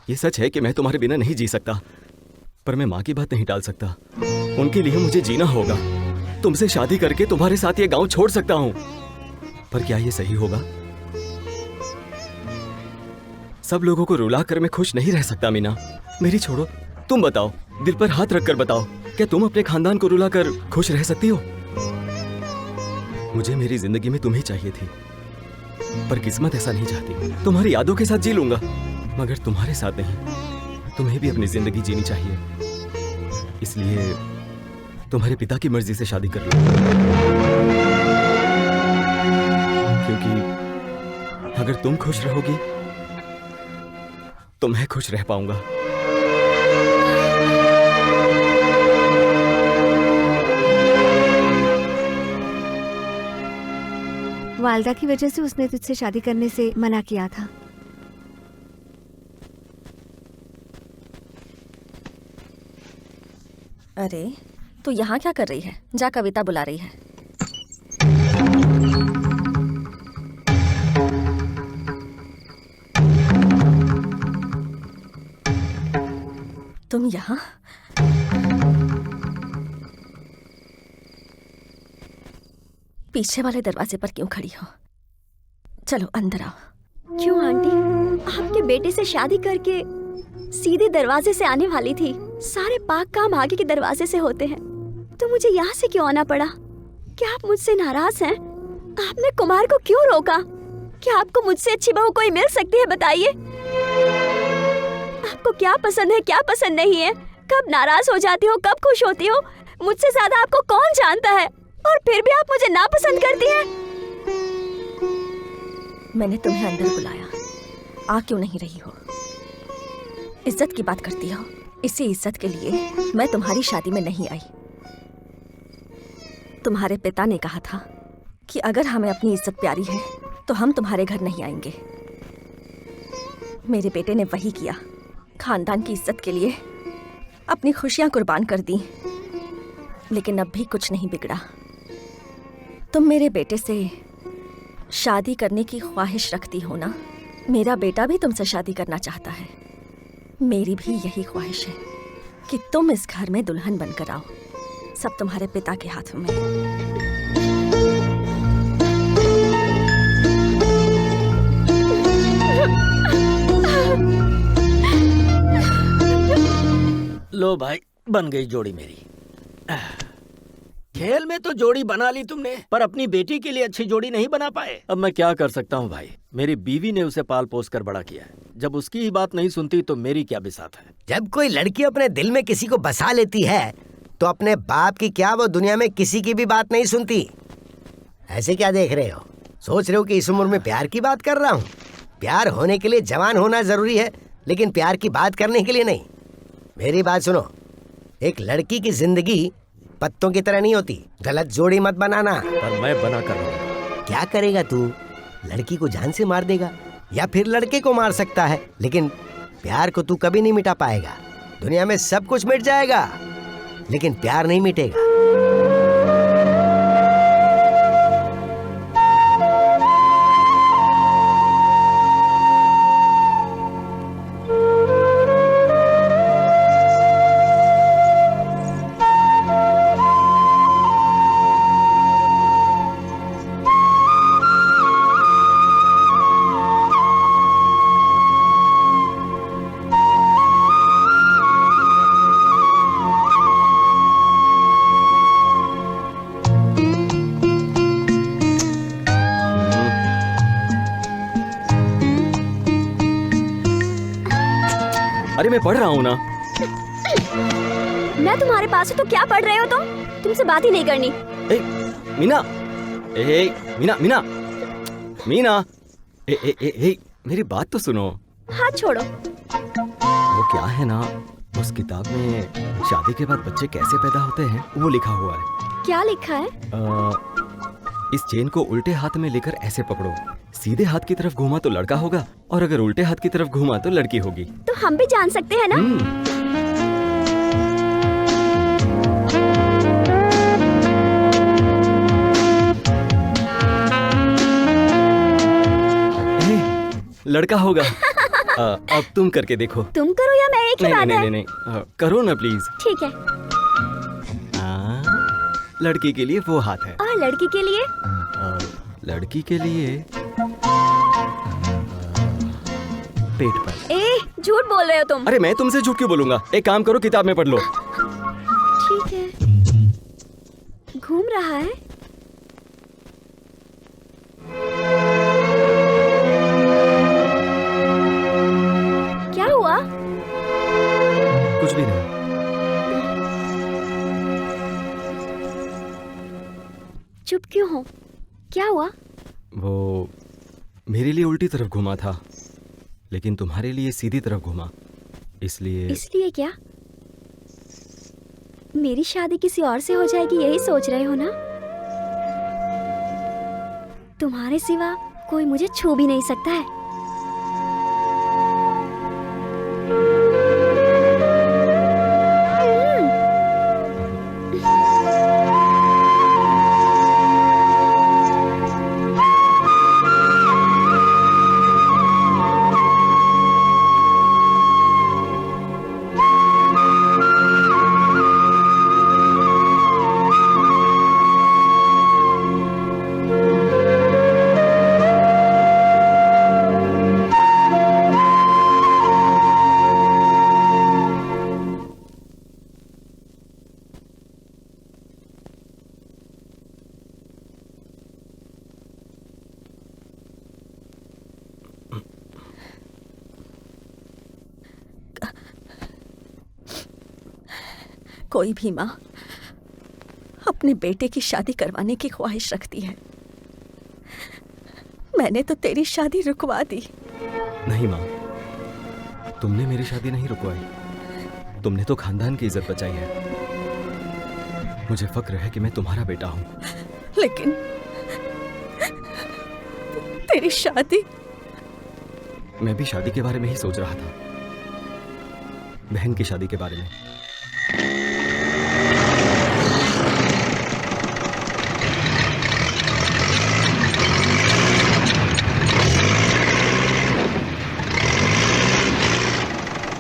ये सच है कि मैं तुम्हारे बिना नहीं जी सकता, पर मैं माँ की बात नहीं टाल सकता। उनके लिए मुझे जीना होगा। तुमसे शादी करके तुम्हारे साथ ये गांव छोड़ सकता हूँ, पर क्या ये सही होगा? सब लोगों को रुला कर मैं खुश नहीं रह सकता मीना। मेरी छोड़ो, तुम बताओ, दिल पर हाथ रखकर बताओ, क्या तुम अपने खानदान को रुला कर खुश रह सकती हो? मुझे मेरी जिंदगी में तुम ही चाहिए थी, पर किस्मत ऐसा नहीं चाहती। तुम्हारी यादों के साथ जी लूंगा, मगर तुम्हारे साथ नहीं। तुम्हें भी अपनी जिंदगी जीनी चाहिए, इसलिए तुम्हारे पिता की मर्जी से शादी कर लो, क्योंकि अगर तुम खुश रहोगी तो मैं खुश रह पाऊंगा। वालदा की वजह से उसने तुझसे शादी करने से मना किया था। अरे तू यहाँ क्या कर रही है? जा, कविता बुला रही है। तुम यहाँ? पीछे वाले दरवाजे पर क्यों खड़ी हो? चलो अंदर आओ। क्यों आंटी? आपके बेटे से शादी करके सीधे दरवाजे से आने वाली थी। सारे पाक काम आगे के दरवाजे से होते हैं, तो मुझे यहाँ से क्यों आना पड़ा? क्या आप मुझसे नाराज हैं? आपने कुमार को क्यों रोका? क्या आपको मुझसे अच्छी बहू कोई मिल सकती है? बताइए, आपको क्या पसंद है, क्या पसंद नहीं है? कब नाराज हो जाती हो, कब खुश होती हो? मुझसे ज्यादा आपको कौन जानता है? और फिर भी आप मुझे नापसंद करती हैं। मैंने तुम्हें अंदर बुलाया, आ क्यों नहीं रही हो? इज्जत की बात करती हो। इसी इज्जत के लिए मैं तुम्हारी शादी में नहीं आई। तुम्हारे पिता ने कहा था कि अगर हमें अपनी इज्जत प्यारी है तो हम तुम्हारे घर नहीं आएंगे। मेरे बेटे ने वही किया, खानदान की इज्जत के लिए अपनी खुशियां कुर्बान कर दी। लेकिन अब भी कुछ नहीं बिगड़ा। तुम मेरे बेटे से शादी करने की ख्वाहिश रखती हो ना? मेरा बेटा भी तुमसे शादी करना चाहता है। मेरी भी यही ख्वाहिश है कि तुम इस घर में दुल्हन बनकर आओ। सब तुम्हारे पिता के हाथों में। लो भाई, बन गई जोड़ी मेरी। खेल में तो जोड़ी बना ली तुमने, पर अपनी बेटी के लिए अच्छी जोड़ी नहीं बना पाए। अब मैं क्या कर सकता हूँ भाई, मेरी बीवी ने उसे पाल पोस कर बड़ा किया है। जब उसकी ही बात नहीं सुनती तो मेरी क्या बिसात है। जब कोई लड़की अपने दिल में किसी को बसा लेती है तो अपने बाप की क्या वो दुनिया में किसी की भी बात नहीं सुनती। ऐसे क्या देख रहे हो? सोच रहे हो कि इस उम्र में प्यार की बात कर रहा हूँ? प्यार होने के लिए जवान होना जरूरी है, लेकिन प्यार की बात करने के लिए नहीं। मेरी बात सुनो, एक लड़की की जिंदगी पत्तों की तरह नहीं होती। गलत जोड़ी मत बनाना। पर मैं बना कर रहा हूँ। क्या करेगा तू? लड़की को जान से मार देगा या फिर लड़के को मार सकता है, लेकिन प्यार को तू कभी नहीं मिटा पाएगा। दुनिया में सब कुछ मिट जाएगा लेकिन प्यार नहीं मिटेगा। अरे मैं पढ़ रहा हूँ ना। मैं तुम्हारे पास हूँ तो क्या पढ़ रहे हो तुम? तुमसे बात ही नहीं करनी। मीना, मीना मीना मीना, मेरी बात तो सुनो। हाथ छोड़ो। वो क्या है ना, उस किताब में शादी के बाद बच्चे कैसे पैदा होते हैं वो लिखा हुआ है। क्या लिखा है? इस चेन को उल्टे हाथ में लेकर ऐसे पकड़ो, सीधे हाथ की तरफ घुमा तो लड़का होगा और अगर उल्टे हाथ की तरफ घुमा तो लड़की होगी। तो हम भी जान सकते हैं ना? लड़का होगा। अब तुम करके देखो। तुम करो या मैं? एक ही बात है। नहीं, करो ना प्लीज। ठीक है। लड़की के लिए वो हाथ है और लड़की के लिए? लड़की के लिए पेट पर। झूठ बोल रहे हो तुम। अरे मैं तुमसे झूठ क्यों बोलूंगा? एक काम करो, किताब में पढ़ लो। ठीक है। घूम रहा है। क्या हुआ? कुछ भी नहीं। चुप क्यों हो? क्या हुआ? वो मेरे लिए उल्टी तरफ घुमा था, लेकिन तुम्हारे लिए सीधी तरफ घुमा, इसलिए। इसलिए क्या? मेरी शादी किसी और से हो जाएगी यही सोच रहे हो ना? तुम्हारे सिवा कोई मुझे छू भी नहीं सकता है। कोई भी माँ अपने बेटे की शादी करवाने की ख्वाहिश रखती है। मैंने तो तेरी शादी रुकवा दी। नहीं माँ, तुमने मेरी शादी नहीं रुकवाई, तुमने तो खानदान की इज्जत बचाई है। मुझे फक्र है कि मैं तुम्हारा बेटा हूँ। लेकिन तेरी शादी। मैं भी शादी के बारे में ही सोच रहा था, बहन की शादी के बारे में।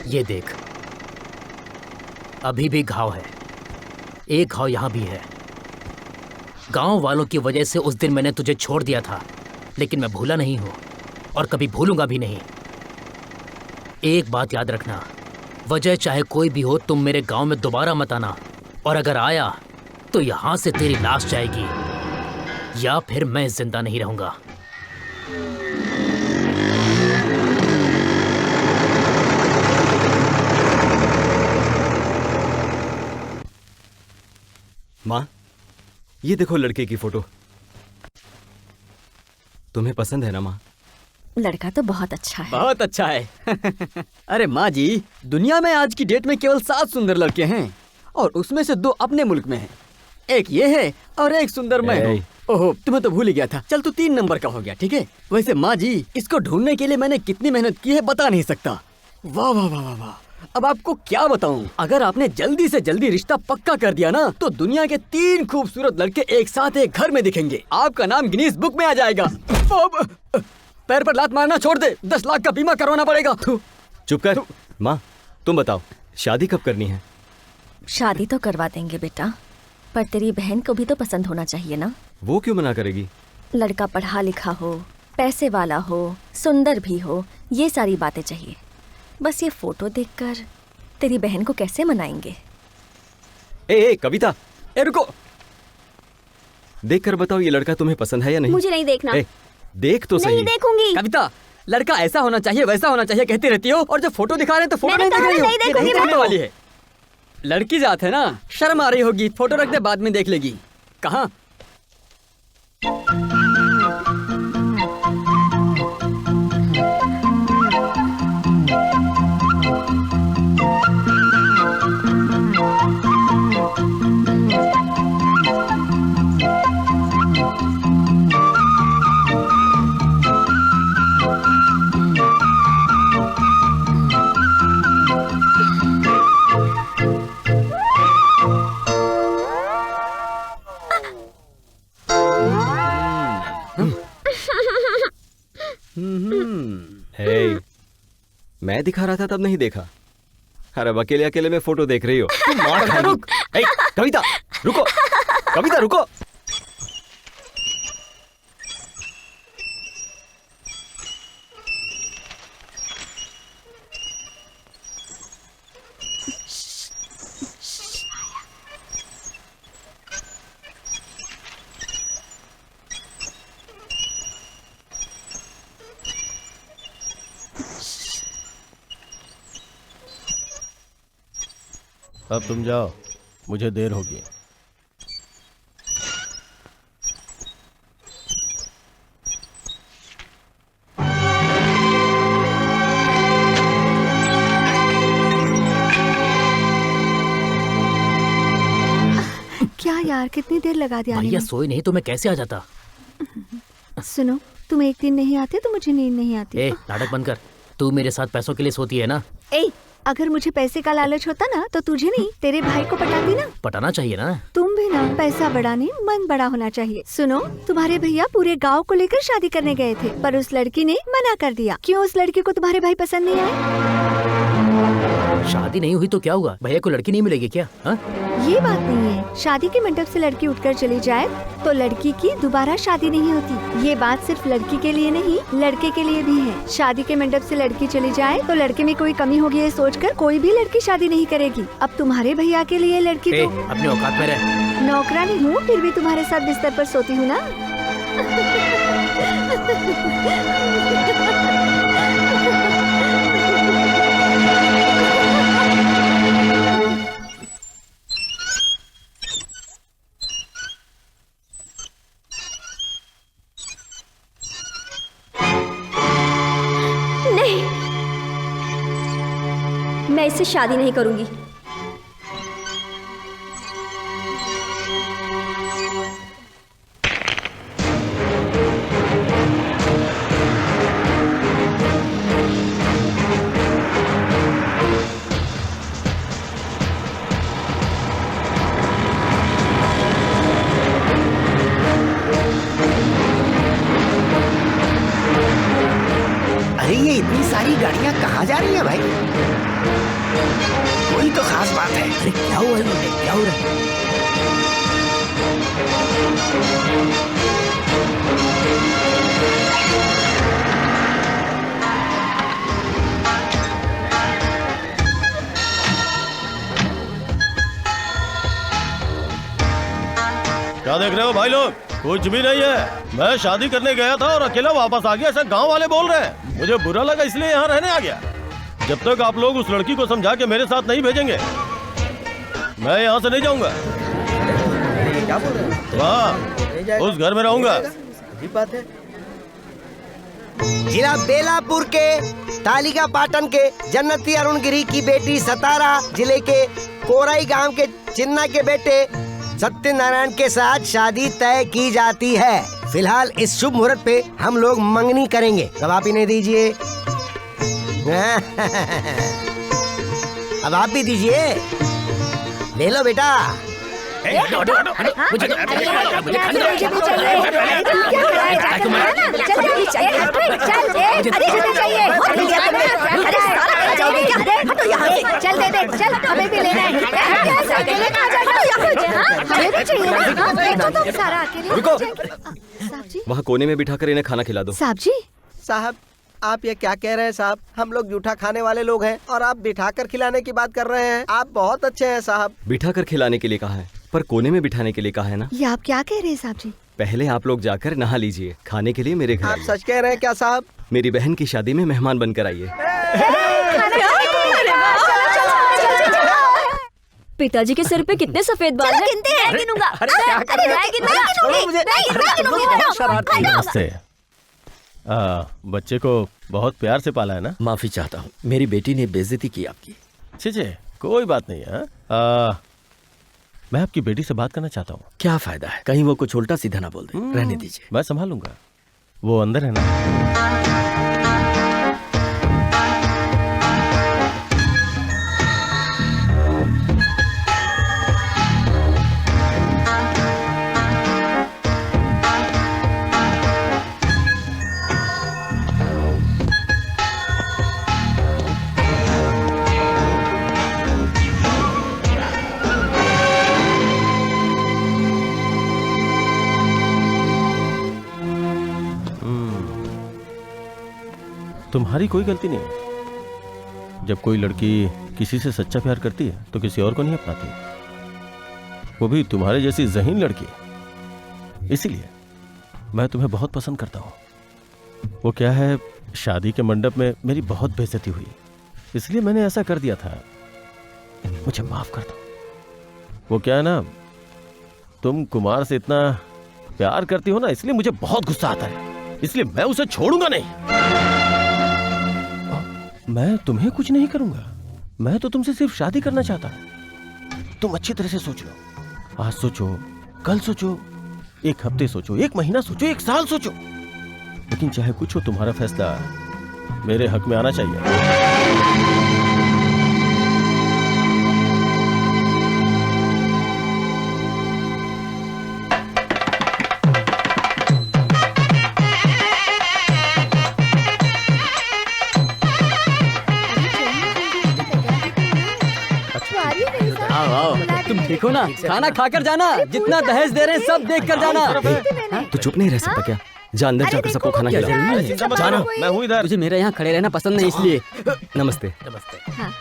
ये देख, अभी भी घाव है। एक घाव यहाँ भी है। गांव वालों की वजह से उस दिन मैंने तुझे छोड़ दिया था, लेकिन मैं भूला नहीं हूँ और कभी भूलूंगा भी नहीं। एक बात याद रखना, वजह चाहे कोई भी हो, तुम मेरे गांव में दोबारा मत आना, और अगर आया तो यहाँ से तेरी लाश जाएगी, या फिर मैं जिंदा नहीं रहूंगा। माँ, ये देखो लड़के की फोटो। तुम्हें पसंद है ना माँ? लड़का तो बहुत अच्छा है। बहुत अच्छा है। अरे माँ जी, दुनिया में आज की डेट में केवल 7 सुंदर लड़के हैं, और उसमें से 2 अपने मुल्क में हैं। एक ये है और एक सुंदर मैं हूँ। ओहो, तुम्हें तो भूल ही गया था। चल तू 3 नंबर का हो गया, ठीक है। वैसे माँ जी, इसको ढूंढने के लिए मैंने कितनी मेहनत की है बता नहीं सकता। वाह वाह वाह वाह वाह। अब आपको क्या बताऊं, अगर आपने जल्दी से जल्दी रिश्ता पक्का कर दिया ना, तो दुनिया के 3 खूबसूरत लड़के एक साथ एक घर में दिखेंगे। आपका नाम गिनीज बुक में आ जाएगा। पैर पर लात मारना छोड़ दे, 10 लाख का बीमा करवाना पड़ेगा। चुप कर। माँ, तुम बताओ शादी कब करनी है? शादी तो करवा देंगे बेटा, पर तेरी बहन को भी तो पसंद होना चाहिए ना। वो क्यों मना करेगी? लड़का पढ़ा लिखा हो, पैसे वाला हो, सुंदर भी हो, ये सारी बातें चाहिए। बस ये फोटो देखकर तेरी बहन को कैसे मनाएंगे? ए कविता, ए रुको। देख कर बताओ ये लड़का तुम्हें पसंद है या नहीं? मुझे नहीं देखना। देख तो सही। नहीं देखूंगी। कविता, लड़का ऐसा होना चाहिए वैसा होना चाहिए कहती रहती हो, और जब फोटो दिखा रहे हैं तो फोटो नहीं देख रही हो। नहीं देखूंगी ये नहीं देखने वाली है। लड़की जात है ना, शर्म आ रही होगी। फोटो रख दे, बाद में देख लेगी। कहाँ? मैं दिखा रहा था तब नहीं देखा। अरे अब अकेले अकेले में फोटो देख रही हो। तुम मार खाएगी। रुक। ए, कविता रुको। कविता रुको। अब तुम जाओ, मुझे देर होगी। क्या यार, कितनी देर लगा दिया भैया सोए नहीं तो मैं कैसे आ जाता? सुनो, तुम एक दिन नहीं आते तो मुझे नींद नहीं आती। ए, नाटक बंद कर। तू मेरे साथ पैसों के लिए सोती है ना? ए, अगर मुझे पैसे का लालच होता ना तो तुझे नहीं, तेरे भाई को पटाती ना। पटाना चाहिए ना। तुम भी ना, पैसा बड़ा नहीं मन बड़ा होना चाहिए। सुनो, तुम्हारे भैया पूरे गांव को लेकर शादी करने गए थे, पर उस लड़की ने मना कर दिया। क्यों? उस लड़की को तुम्हारे भाई पसंद नहीं आए? शादी नहीं हुई तो क्या हुआ? भैया को लड़की नहीं मिलेगी क्या? हा? ये बात नहीं है। शादी के मंडप से लड़की उठकर चली जाए तो लड़की की दोबारा शादी नहीं होती। ये बात सिर्फ लड़की के लिए नहीं, लड़के के लिए भी है। शादी के मंडप से लड़की चली जाए तो लड़के में कोई कमी होगी ये सोचकर कोई भी लड़की शादी नहीं करेगी। अब तुम्हारे भैया के लिए लड़की तो अपने औकात में रह। नौकरानी हूँ, फिर भी तुम्हारे साथ बिस्तर पर सोती हूँ ना। नहीं, मैं इससे शादी नहीं करूंगी। अरे ये इतनी सारी गाड़ियाँ कहाँ जा रही हैं भाई? कोई तो खास बात है। अरे क्या हुआ है? क्या हो रहा है? क्या देख रहे हो भाई लोग? कुछ भी नहीं है। मैं शादी करने गया था और अकेला वापस आ गया, ऐसा गांव वाले बोल रहे हैं। मुझे बुरा लगा इसलिए यहाँ रहने आ गया। जब तक आप लोग उस लड़की को समझा के मेरे साथ नहीं भेजेंगे, मैं यहाँ से नहीं जाऊंगा। क्या बोल रहे हैं? हाँ, उस घर में रहूंगा। अजीब बात है। जिला बेलापुर के तालिका पाटन के जन्नती अरुण गिरी की बेटी सतारा जिले के कोराई गांव के चिन्ना के बेटे सत्यनारायण के साथ शादी तय की जाती है। फिलहाल इस शुभ मुहूर्त पे हम लोग मंगनी करेंगे। अब आप इन्हें दीजिए। अब आप भी दीजिए। ले लो बेटा। चल दे दे, चल हमें भी लेना है। सारा अकेले रुको। साहब जी, वहाँ कोने में बिठाकर इन्हें खाना खिला दो। साहब जी, साहब, आप ये क्या कह रहे हैं साहब? हम लोग जूठा खाने वाले लोग हैं और आप बिठाकर खिलाने की बात कर रहे हैं। आप बहुत अच्छे हैं साहब। बिठाकर खिलाने के लिए कहा है, पर कोने में बिठाने के लिए कहा है ना। ये आप क्या कह रहे हैं साहब जी? पहले आप लोग जाकर नहा लीजिए, खाने के लिए मेरे घर आप आइए। सच कह रहे हैं क्या साहब? मेरी बहन की शादी में मेहमान बनकर आइए। पिताजी के सिर पे कितने सफेद बाल हैं? गिनते हैं। मैं गिनूंगा। मैं गिनूंगा। नमस्ते। बच्चे को बहुत प्यार से पाला है ना? माफी चाहता हूँ, मेरी बेटी ने बेइज्जती की आपकी। छे कोई बात नहीं है। मैं आपकी बेटी से बात करना चाहता हूँ। क्या फायदा है, कहीं वो कुछ उल्टा सीधा ना बोल दे। रहने दीजिए, मैं संभालूंगा। वो अंदर है ना? तुम्हारी कोई गलती नहीं है। जब कोई लड़की किसी से सच्चा प्यार करती है तो किसी और को नहीं अपनाती, वो भी तुम्हारे जैसी ज़हीन लड़की। इसीलिए मैं तुम्हें बहुत पसंद करता हूँ। वो क्या है, शादी के मंडप में मेरी बहुत बेइज्जती हुई, इसलिए मैंने ऐसा कर दिया था। मुझे माफ कर दो। वो क्या है ना, तुम कुमार से इतना प्यार करती हो ना, इसलिए मुझे बहुत गुस्सा आता है, इसलिए मैं उसे छोड़ूंगा नहीं। मैं तुम्हें कुछ नहीं करूंगा, मैं तो तुमसे सिर्फ शादी करना चाहता हूं। तुम अच्छी तरह से सोच लो। आज सोचो, कल सोचो, एक हफ्ते सोचो, एक महीना सोचो, एक साल सोचो, लेकिन चाहे कुछ हो, तुम्हारा फैसला मेरे हक में आना चाहिए। तुम ठीक हो ना? खाना खाकर जाना, जितना दहेज दे रहे हैं सब देख कर जाना। तू चुप नहीं रह सकता क्या? जा अंदर जाकर सबको खाना खिला। जाना, मैं हूँ इधर। मुझे मेरे यहाँ खड़े रहना पसंद नहीं, इसलिए। नमस्ते। नमस्ते साहब।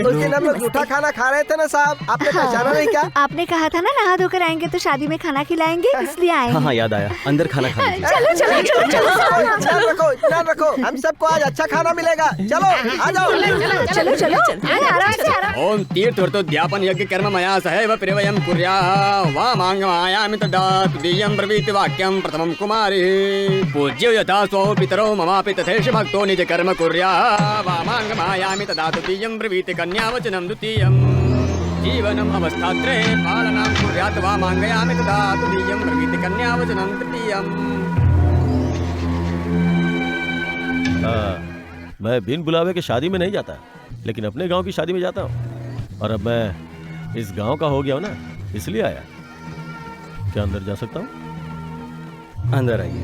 उस दिन हम लोग जूठा खाना खा रहे थे ना साहब, आपने पहचाना नहीं क्या? आपने कहा था ना नहा धोकर आएंगे तो शादी में खाना खिलाएंगे, इसलिए आए। हाँ, याद आया। अंदर खाना खा लीजिए। चलो चलो चलो चलो, ध्यान रखो, ध्यान रखो, हम सबको आज अच्छा खाना मिलेगा। चलो आ जाओ। चलो चलो, आराम से आराम। ओम तीर्थोद्यापन यज्ञ कर्म मया सहैव प्रिवयं कुर्याः वामांगमायामि तदात् दियं ब्रवीति वाक्यं प्रथमं कुमारी पूज्यो यथा स्वो पितरो ममापि तथैष भक्तो निज कर्म कुर्याः वामांगमायामि तदात् दियं ब्रवीति कन्यावचनं द्वितीयं जीवनम् अवस्थात्रये पालनं कुर्यात् वामांगयामि तदात् दियं ब्रवीति कन्यावचनं तृतीयम्। मैं बिन बुलावे के शादी में नहीं जाता, लेकिन अपने गांव की शादी में जाता हूँ। और अब मैं इस गांव का हो गया हूँ ना, इसलिए आया। क्या अंदर जा सकता हूँ? अंदर आइए।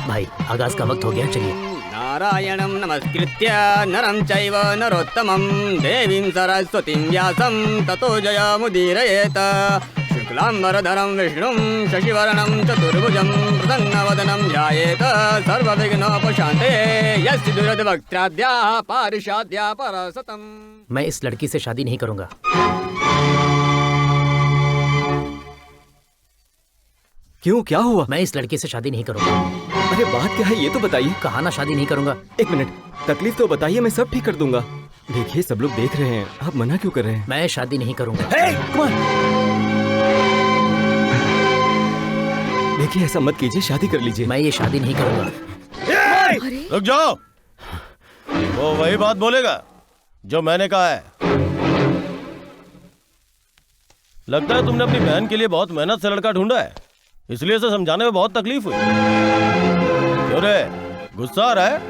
भाई आगाज का वक्त हो गया, चलिए। नारायणं नमस्कृत्य नरं चैव नरोत्तमं देवीं सरस्वतीं व्यासं ततो जयमुदीरयेत शुक्लांबरधरं विष्णुं शशिवर्णं चतुर्भुजं प्रसन्नवदनं ध्यायेत सर्वविघ्नोपशान्ते यस्य दुरद्वक्त्राद्याः पारिषाद्याः परसतम्। मैं इस लड़की से शादी नहीं करूंगा। क्यों, क्या हुआ? मैं इस लड़की से शादी नहीं करूंगा। अरे बात क्या है ये तो बताइए। कहा ना शादी नहीं करूंगा। एक मिनट, तकलीफ तो बताइए, मैं सब ठीक कर दूंगा। देखिए सब लोग देख रहे हैं, आप मना क्यों कर रहे हैं? मैं शादी नहीं करूंगा। देखिए ऐसा मत कीजिए, शादी कर लीजिए। मैं ये शादी नहीं करूंगा। रुक जाओ, वो वही बात बोलेगा जो मैंने कहा है। लगता है तुमने अपनी बहन के लिए बहुत मेहनत से लड़का ढूंढा है, इसलिए इसे समझाने में बहुत तकलीफ हुई। क्यों रे, गुस्सा आ रहा है?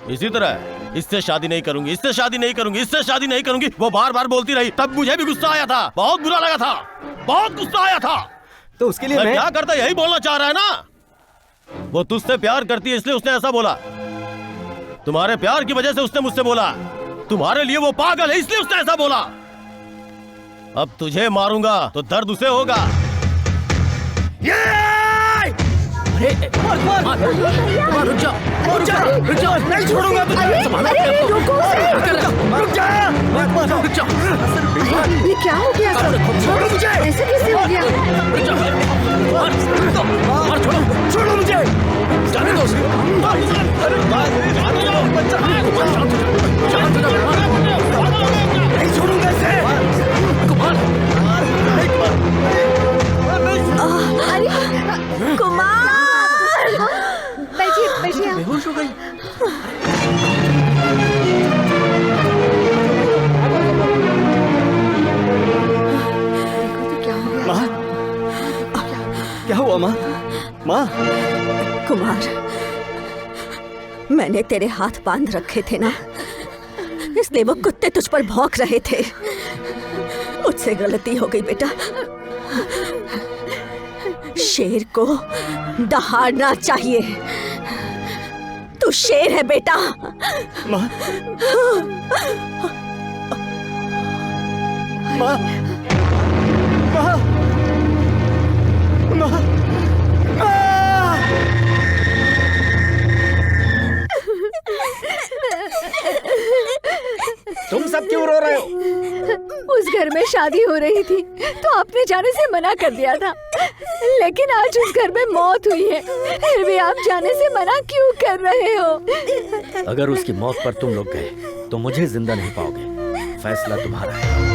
इसी तरह है, इससे शादी नहीं करूंगी, इससे शादी नहीं करूंगी, इससे शादी नहीं करूंगी, वो बार बार बोलती रही। तब मुझे भी गुस्सा आया था, बहुत बुरा लगा था, बहुत गुस्सा आया था। तो उसके लिए मैं क्या करता, यही बोलना चाह रहा है ना। वो तुझसे प्यार करती है इसलिए उसने ऐसा बोला। तुम्हारे प्यार की वजह से उसने मुझसे बोला। तुम्हारे लिए वो पागल है इसलिए उसने ऐसा बोला। अब तुझे मारूंगा तो दर्द उसे होगा। अरे रुक जाओ, नहीं छोड़ूंगा तुझे। रुक जाओ। ये क्या हो गया? छोड़ो मुझे। ऐसे कैसे हो गया? छोड़ो मुझे, जाने दो उसे। नहीं छोड़ूंगा इसे। कुमार, बैठिए बैठिए। बेहोश हो गई। माँ, क्या हुआ माँ? माँ, कुमार, मैंने तेरे हाथ बांध रखे थे ना, इसलिए वो कुत्ते तुझ पर भौंक रहे थे। मुझसे गलती हो गई बेटा। शेर को दहाड़ना चाहिए। तू शेर है बेटा। माँ, माँ, माँ, माँ, तुम सब क्यों रो रहे हो? उस घर में शादी हो रही थी तो आपने जाने से मना कर दिया था, लेकिन आज उस घर में मौत हुई है, फिर भी आप जाने से मना क्यों कर रहे हो? अगर उसकी मौत पर तुम लोग गए तो मुझे जिंदा नहीं पाओगे। फैसला तुम्हारा है।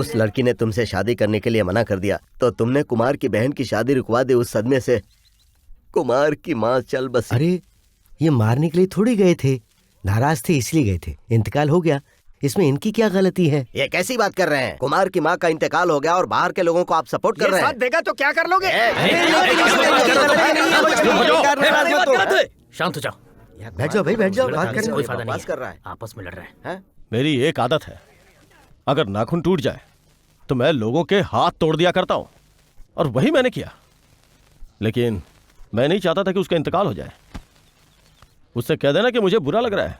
उस लड़की ने तुमसे शादी करने के लिए मना कर दिया तो तुमने कुमार की बहन की शादी रुकवा दी उस सदमे से। कुमार की माँ चल बसी। अरे ये मारने के लिए थोड़ी गए थे, नाराज थे इसलिए गए थे। इंतकाल हो गया, इसमें इनकी क्या गलती है? ये कैसी बात कर रहे हैं? कुमार की माँ का इंतकाल हो गया और बाहर के लोगों को आप सपोर्ट कर रहे हैं। साथ देगा तो क्या कर लोगे? शांत हो जाओ। बैठ जाओ भाई, बैठ जाओ। बात करने कोई फायदा नहीं कर रहा है। आपस में लड़ रहे हैं। मेरी एक आदत है, अगर नाखून टूट जाए तो मैं लोगों के हाथ तोड़ दिया करता हूं, और वही मैंने किया। लेकिन मैं नहीं चाहता था कि उसका इंतकाल हो जाए। उससे कह देना कि मुझे बुरा लग रहा है।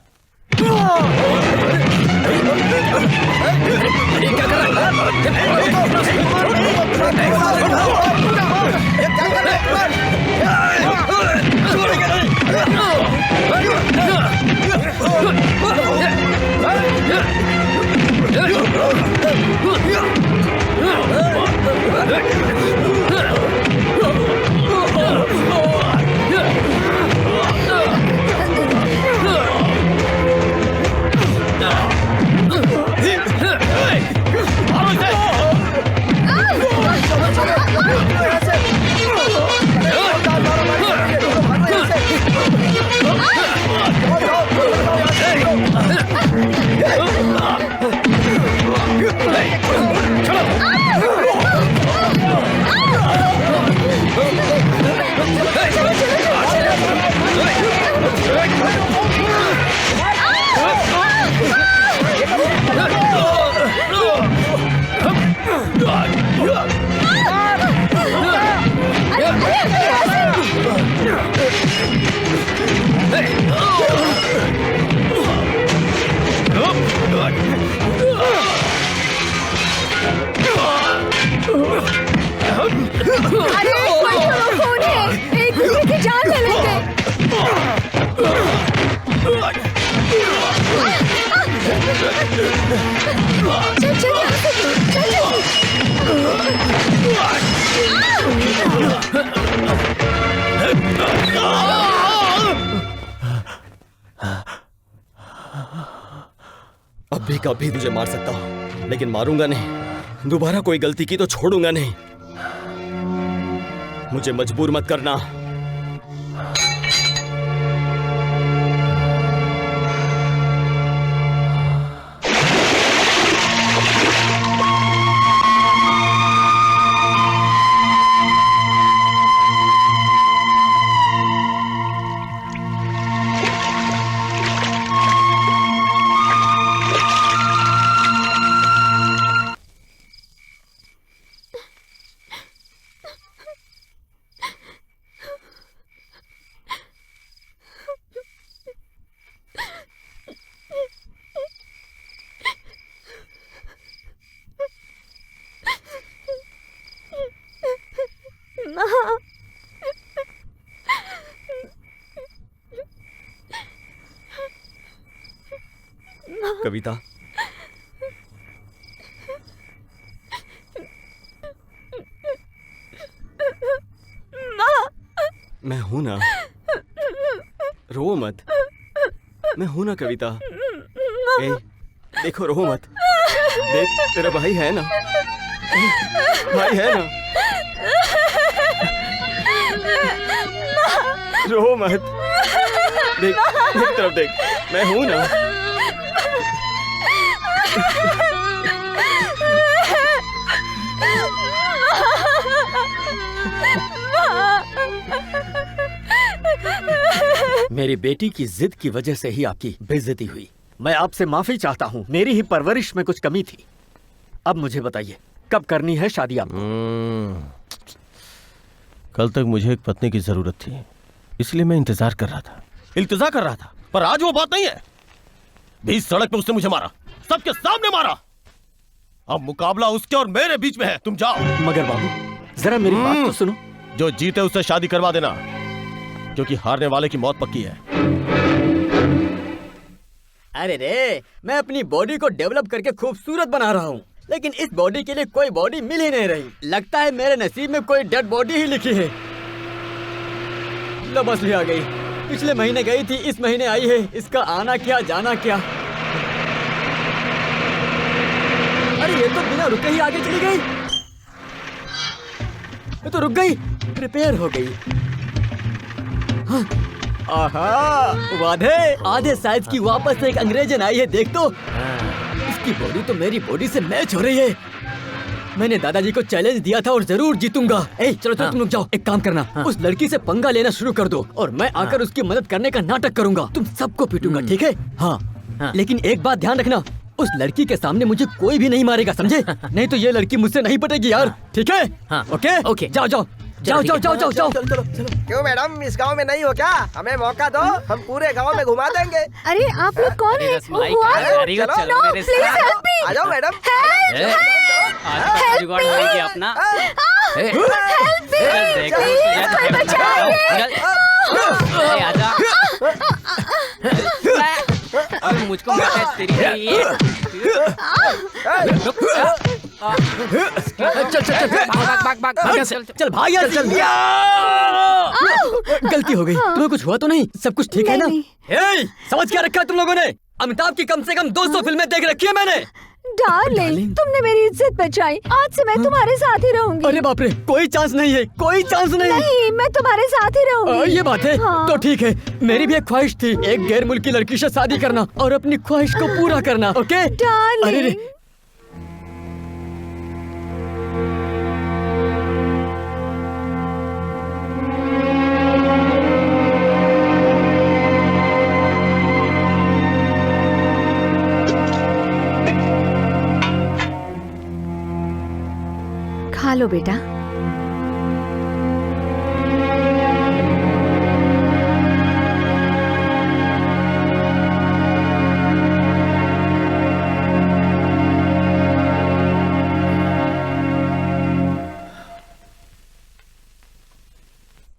अरे कौन है? एक दूसरे की जान ले लेंगे। चल चल यहाँ से, चल अब भी कभी तुझे मार सकता हूँ, लेकिन मारूंगा नहीं। दोबारा कोई गलती की तो छोड़ूंगा नहीं। मुझे मजबूर मत करना। कविता, मैं हूं ना, रो मत। मैं हूं ना कविता। ए, देखो रो मत। देख तेरा भाई है ना, भाई है ना। रो मत। देख मेरी तरफ देख, मैं हूं ना। मेरी बेटी की जिद की वजह से ही आपकी बेइज्जती हुई। मैं आपसे माफी चाहता हूँ, मेरी ही परवरिश में कुछ कमी थी। अब मुझे बताइए कब करनी है शादी आपको? कल तक मुझे एक पत्नी की जरूरत थी, इसलिए मैं इंतजार कर रहा था, इल्तिजा कर रहा था। पर आज वो बात नहीं है। बीच सड़क पे उसने मुझे मारा, सबके सामने मारा। अब मुकाबला उसके और मेरे बीच में है। तुम जाओ। मगर बाबू जरा मेरी बात तो सुनो। जो जीते उससे शादी करवा देना, क्योंकि हारने वाले की मौत पक्की है। अरे रे, मैं अपनी बॉडी को डेवलप करके खूबसूरत बना रहा हूँ, लेकिन इस बॉडी के लिए कोई बॉडी मिल ही नहीं रही। लगता है मेरे नसीब में कोई डेड बॉडी ही लिखी है। लो बस ले आ गई। पिछले महीने गई थी, इस महीने आई है। इसका आना क्या जाना क्या। अरे ये तो बिना रुके ही आगे चली गई। ये तो रुक गई, रिपेयर हो गई। हाँ। आहा, वादे आधे साइज की वापस से एक अंग्रेजन आई है, देख तो। इसकी बॉडी तो मेरी बॉडी से मैच हो रही है। मैंने दादाजी को चैलेंज दिया था और जरूर जीतूंगा। चलो चलो तुम लोग जाओ, एक काम करना, उस लड़की से पंगा लेना शुरू कर दो और मैं आकर उसकी मदद करने का नाटक करूंगा। तुम सबको पीटूंगा, ठीक है? हाँ, लेकिन एक बात ध्यान रखना, उस लड़की के सामने मुझे कोई भी नहीं मारेगा, समझे? नहीं तो ये लड़की मुझसे नहीं पटेगी यार, ठीक है? ओके ओके, जाओ जाओ जाओ जाओ जाओ जाओ जाओ। क्यों मैडम, इस गांव में नहीं हो क्या? हमें मौका दो, हम पूरे गांव में घुमा देंगे। अरे आप लोग कौन है? आ जाओ मैडम। अपना मुझको चल भाग यार, चल। गलती हो गई। तुम्हें कुछ हुआ तो नहीं? सब कुछ ठीक है ना? समझ क्या रखा है तुम लोगों ने? अमिताभ की कम से कम 200 फिल्में देख रखी है मैंने। डार्लिंग, तुमने मेरी इज्जत बचाई। आज से मैं तुम्हारे साथ ही रहूंगी। अरे बाप रे, कोई चांस नहीं है, कोई चांस नहीं। नहीं, मैं तुम्हारे साथ ही रहूंगी। ये बात है। हाँ। तो ठीक है, मेरी भी एक ख्वाहिश थी, एक गैर मुल्की लड़की से शादी करना और अपनी ख्वाहिश को पूरा करना। Okay darling. चलो बेटा।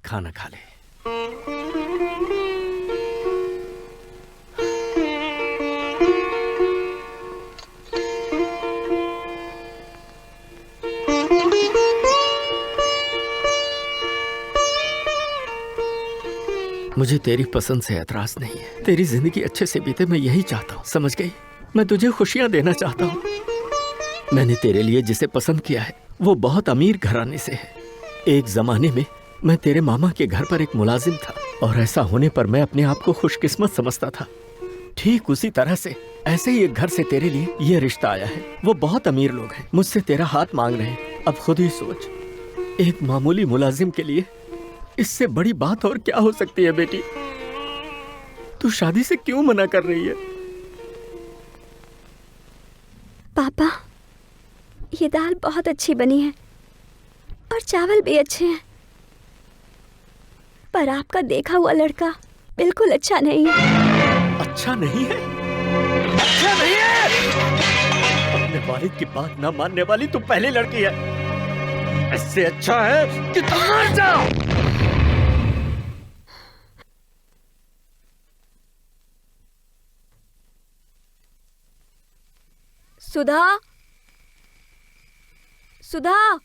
खाना खा ले। मुझे तेरी पसंद से एतराज नहीं है। तेरी जिंदगी अच्छे से बीते, मैं यही चाहता हूँ, समझ गई? मैं तुझे खुशियां देना चाहता हूँ। मैंने तेरे लिए जिसे पसंद किया है वो बहुत अमीर घराने से है। एक जमाने में मैं तेरे मामा के घर पर एक मुलाजिम था और ऐसा होने पर मैं अपने आप को खुशकिस्मत समझता था। ठीक उसी तरह से ऐसे ही एक घर से तेरे लिए ये रिश्ता आया है। वो बहुत अमीर लोग हैं, मुझसे तेरा हाथ मांग रहे हैं। अब खुद ही सोच, एक मामूली मुलाजिम के लिए इससे बड़ी बात और क्या हो सकती है बेटी? तू शादी से क्यों मना कर रही है? पापा, ये दाल बहुत अच्छी बनी है और चावल भी अच्छे हैं, पर आपका देखा हुआ लड़का बिल्कुल अच्छा नहीं है। अच्छा नहीं है? अच्छा नहीं है? अपने वालिद की बात ना मानने वाली तू पहली लड़की है। इससे अच्छा है कि तुम मर जाओ। सुधा, सुधा,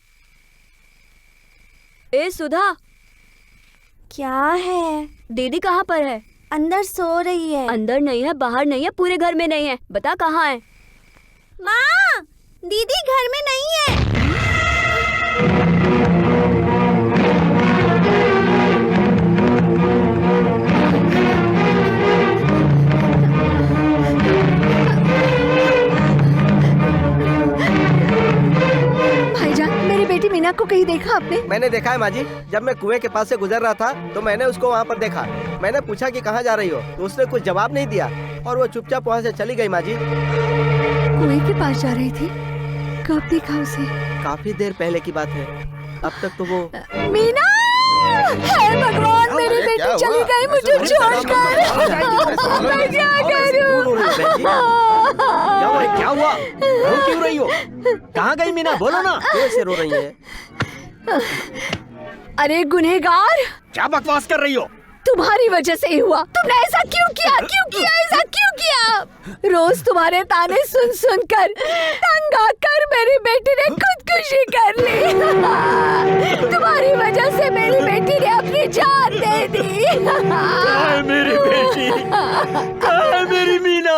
ए सुधा, क्या है? दीदी कहाँ पर है? अंदर सो रही है। अंदर नहीं है, बाहर नहीं है, पूरे घर में नहीं है। बता कहाँ है? माँ, दीदी घर में नहीं है। भाईजान, मेरी बेटी मीना को कहीं देखा आपने? मैंने देखा है माँ जी। जब मैं कुएं के पास से गुजर रहा था तो मैंने उसको वहाँ पर देखा। मैंने पूछा कि कहाँ जा रही हो, तो उसने कुछ जवाब नहीं दिया और वो चुपचाप वहाँ से चली गई माँ जी। कुएं के पास जा रही थी? कब देखा उसे? काफी देर पहले की बात है। अब तक तो वो मीना! हे भगवान, मेरी बेटी चली गई मुझे छोड़कर। मैं क्या करूं? क्या हुआ? रो क्यों रही हो? कहाँ गई मीना? बोलो ना। कैसे रो रही है? अरे गुनहगार, क्या बकवास कर रही हो? तुम्हारी वजह से ही हुआ। तुमने ऐसा क्यों किया? क्यों किया? ऐसा क्यों किया? रोज तुम्हारे ताने सुन सुन कर तंग आकर मेरी बेटी ने खुदकुशी कर ली। तुम्हारी वजह से मेरी बेटी ने अपनी जान दे दी। कहाँ है मेरी बेटी? कहाँ है मेरी मीना?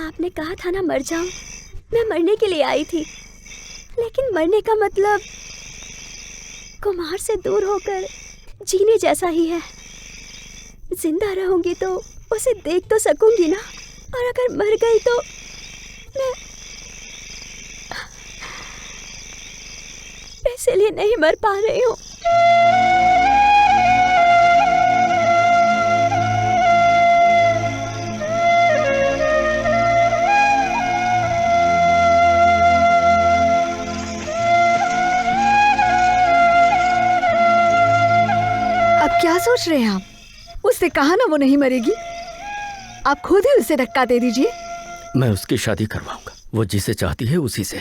आपने कहा था ना मर जाऊं। मैं मरने के लिए आई थी, लेकिन मरने का मतलब कुमार से दूर होकर जीने जैसा ही है। जिंदा रहूंगी तो उसे देख तो सकूंगी ना, और अगर मर गई तो मैं इसीलिए नहीं मर पा रही हूँ। क्या सोच रहे हैं आप? उससे कहा ना वो नहीं मरेगी। आप खुद ही उसे धक्का दे दीजिए। मैं उसकी शादी करवाऊंगा। वो जिसे चाहती है उसी से।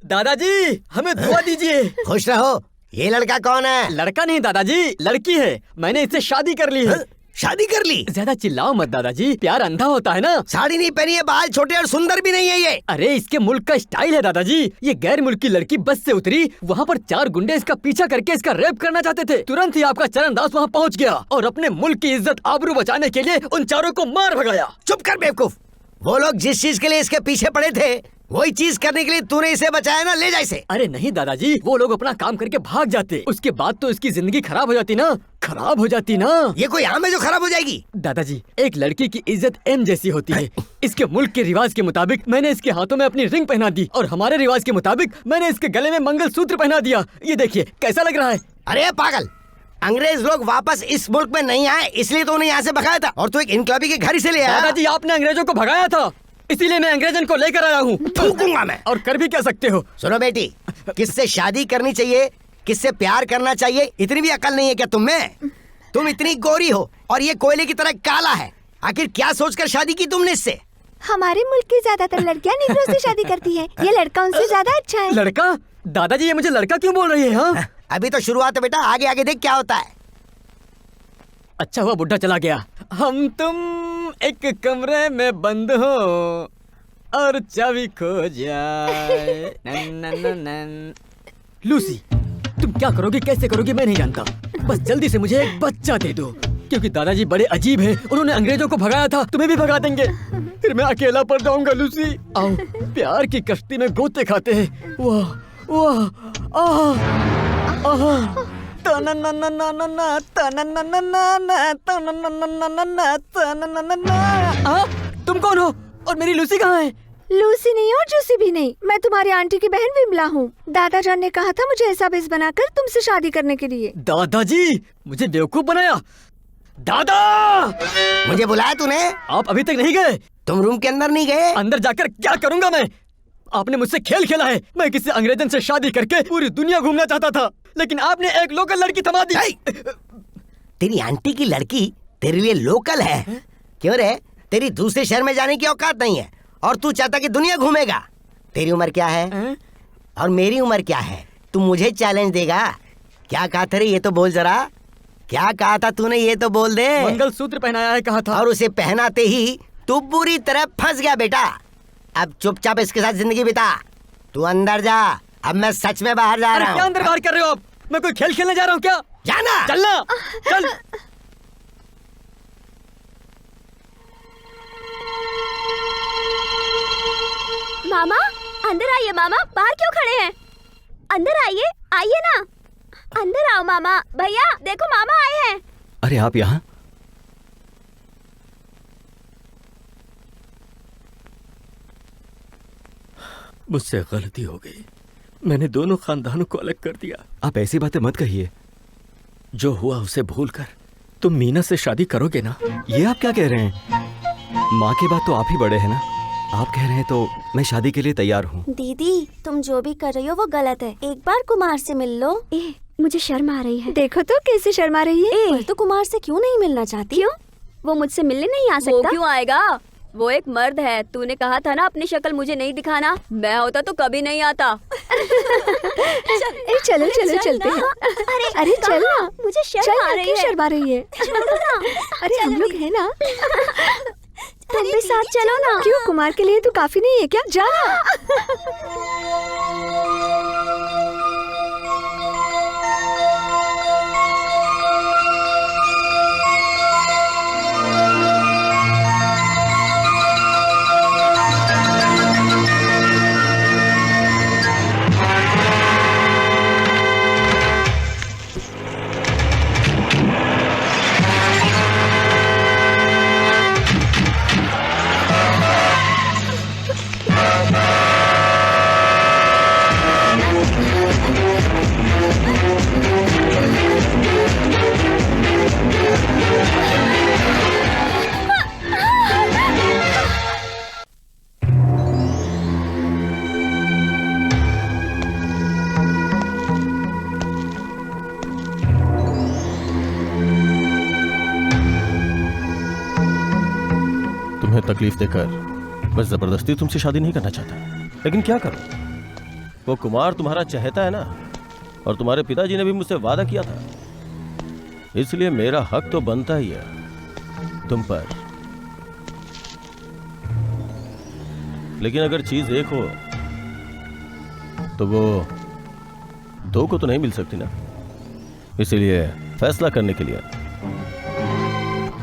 दादाजी, हमें दुआ दीजिए। खुश रहो। ये लड़का कौन है? लड़का नहीं दादाजी, लड़की है। मैंने इससे शादी कर ली है। शादी कर ली। ज्यादा चिल्लाओ मत दादाजी, प्यार अंधा होता है ना। साड़ी नहीं पहनी है, बाल छोटे और सुंदर भी नहीं है ये। अरे इसके मुल्क का स्टाइल है दादाजी। ये गैर मुल्की लड़की बस से उतरी, वहाँ पर 4 गुंडे इसका पीछा करके इसका रेप करना चाहते थे। तुरंत ही आपका चरण दास वहाँ पहुँच गया और अपने मुल्क की इज्जत आबरू बचाने के लिए उन चारों को मार भगाया। चुप कर बेवकूफ। वो लोग जिस चीज के लिए इसके पीछे पड़े थे वही चीज करने के लिए तूने इसे बचाया ना, ले जा इसे। अरे नहीं दादाजी, वो लोग अपना काम करके भाग जाते, उसके बाद तो इसकी जिंदगी खराब हो जाती ना। खराब हो जाती ना। ये कोई आम है जो खराब हो जाएगी? दादाजी, एक लड़की की इज्जत एम जैसी होती है। इसके मुल्क के रिवाज के मुताबिक मैंने इसके हाथों में अपनी रिंग पहना दी और हमारे रिवाज के मुताबिक मैंने इसके गले में मंगलसूत्र पहना दिया। ये देखिए कैसा लग रहा है। अरे पागल, अंग्रेज लोग वापस इस मुल्क में नहीं आए इसलिए तो उन्हें यहाँ से भगाया था और तू एक इनकलाबी के घर से ले आया। दादाजी, आपने अंग्रेजों को भगाया था, इसीलिए मैं अंग्रेजन को लेकर आया हूँ। थूकूंगा मैं। और कर भी क्या सकते हो। सुनो बेटी, किससे शादी करनी चाहिए, किससे प्यार करना चाहिए, इतनी भी अकल नहीं है क्या तुम में? तुम इतनी गोरी हो और ये कोयले की तरह काला है। आखिर क्या सोचकर शादी की तुमने इससे? हमारे मुल्क की ज्यादातर लड़कियां निग्रो से शादी करती है। ये लड़का उनसे ज्यादा अच्छा है। लड़का? दादाजी, ये मुझे लड़का क्यों बोल रही है? हाँ? अभी तो शुरुआत है बेटा, आगे आगे देख क्या होता है। अच्छा हुआ बुढ़ा चला गया। हम तुम एक कमरे में बंद हो और चाबी खो जाए। लूसी, तुम क्या करोगी, कैसे करोगी मैं नहीं जानता, बस जल्दी से मुझे एक बच्चा दे दो, क्योंकि दादाजी बड़े अजीब हैं। उन्होंने अंग्रेजों को भगाया था, तुम्हें भी भगा देंगे, फिर मैं अकेला पड़ जाऊंगा। लूसी आओ, प्यार की कश्ती में गोते खाते हैं। वाह वाह, आह आह, तुम कौन हो और मेरी लूसी कहाँ है? लूसी नहीं और जूसी भी नहीं, मैं तुम्हारी आंटी की बहन विमला हूँ। दादाजान ने कहा था मुझे ऐसा बेस बनाकर तुमसे शादी करने के लिए। दादाजी, मुझे बेवकूफ बनाया। दादा, मुझे बुलाया तूने? आप अभी तक नहीं गए? तुम रूम के अंदर नहीं गए? अंदर जाकर क्या करूँगा मैं? आपने मुझसे खेल खेला है। मैं किसी अंग्रेजन से शादी करके पूरी दुनिया घूमना चाहता था, लेकिन आपने एक लोकल लड़की थमा दी। तेरी आंटी की लड़की तेरे लिए लोकल है? क्यों रे, तेरी दूसरे शहर में जाने की औकात नहीं है और तू चाहता कि दुनिया घूमेगा। तेरी उम्र क्या है और मेरी उम्र क्या है? तू मुझे चैलेंज देगा? क्या कहा था रे, ये तो बोल जरा। क्या कहा था तूने, ये तो बोल दे। मंगलसूत्र पहनाया है कहा था। और उसे पहनाते ही तू पूरी तरह फंस गया बेटा। अब चुपचाप इसके साथ जिंदगी बिता। तू अंदर जा, अब मैं सच में बाहर जा रहा हूँ। क्या अंदर बाहर कर रहे हो आप? मैं कोई खेल खेलने जा रहा हूँ क्या? जाना, चलना, चल। मामा, अंदर आइए मामा, बाहर क्यों खड़े हैं? अंदर आइए, आइए ना, अंदर आओ मामा। भैया देखो मामा आए हैं। अरे आप यहाँ? मुझसे गलती हो गई, मैंने दोनों खानदानों को अलग कर दिया। आप ऐसी बातें मत कहिए। जो हुआ उसे भूलकर तुम मीना से शादी करोगे ना? ये आप क्या कह रहे हैं? माँ के बाद तो आप ही बड़े हैं ना। आप कह रहे हैं तो मैं शादी के लिए तैयार हूँ। दीदी, तुम जो भी कर रही हो वो गलत है। एक बार कुमार से मिल लो। मुझे शर्म आ रही है। देखो तो कैसे शर्मा रही है। तो कुमार से क्यों नहीं मिलना चाहती? क्यों? वो मुझसे मिलने नहीं आ सकता? वो क्यों आएगा? वो एक मर्द है। तूने कहा था ना अपनी शक्ल मुझे नहीं दिखाना। मैं होता तो कभी नहीं आता। चलो चलो चलते हैं। अरे चल ना, मुझे शर्म आ रही है। शर्मा रही है। अरे हम लोग है ना, तुम भी साथ चलो ना। क्यों, कुमार के लिए तो काफी नहीं है क्या? जा। तकलीफ देकर बस जबरदस्ती तुमसे शादी नहीं करना चाहता, लेकिन क्या करूं, वो कुमार तुम्हारा चहेता है ना, और तुम्हारे पिताजी ने भी मुझसे वादा किया था, इसलिए मेरा हक तो बनता ही है तुम पर। लेकिन अगर चीज एक हो तो वो दो को तो नहीं मिल सकती ना। इसीलिए फैसला करने के लिए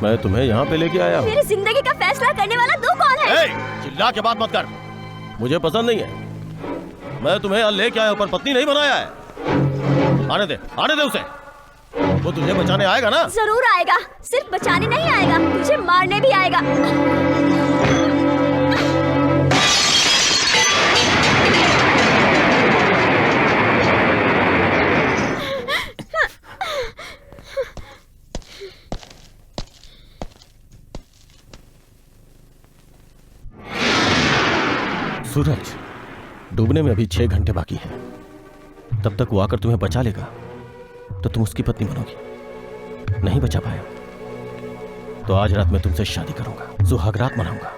मैं तुम्हें यहाँ पे लेके आया हूँ। मेरी जिंदगी का फैसला करने वाला तू कौन है? चिल्ला के बात मत कर, मुझे पसंद नहीं है। मैं तुम्हें यहाँ लेके आया हूँ पर पत्नी नहीं बनाया है। आने दे उसे। वो तुझे बचाने आएगा ना? जरूर आएगा, सिर्फ बचाने नहीं आएगा, तुझे मारने भी आएगा। सूरज डूबने में अभी 6 घंटे बाकी है। तब तक वो आकर तुम्हें बचा लेगा तो तुम उसकी पत्नी बनोगी। नहीं बचा पाया तो आज रात मैं तुमसे शादी करूंगा, सुहाग रात मनाऊंगा,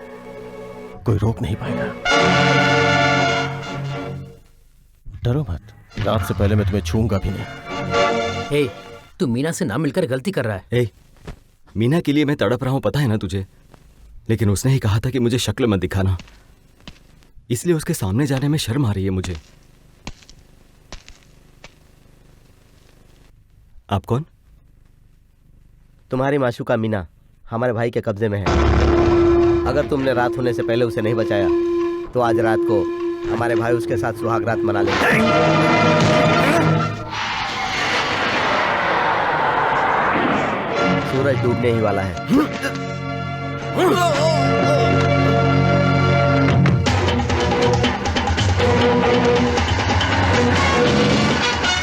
कोई रोक नहीं पाएगा। डरो मत, रात से पहले मैं तुम्हें छूंगा भी नहीं। हे, तू मीना से ना मिलकर गलती कर रहा है। मीना के लिए मैं तड़प रहा हूं, पता है ना तुझे। लेकिन उसने ही कहा था कि मुझे शक्ल मत दिखाना, इसलिए उसके सामने जाने में शर्म आ रही है मुझे। आप कौन? तुम्हारी माशूका मीना हमारे भाई के कब्जे में है। अगर तुमने रात होने से पहले उसे नहीं बचाया तो आज रात को हमारे भाई उसके साथ सुहाग रात मना लेंगे। सूरज डूबने ही वाला है।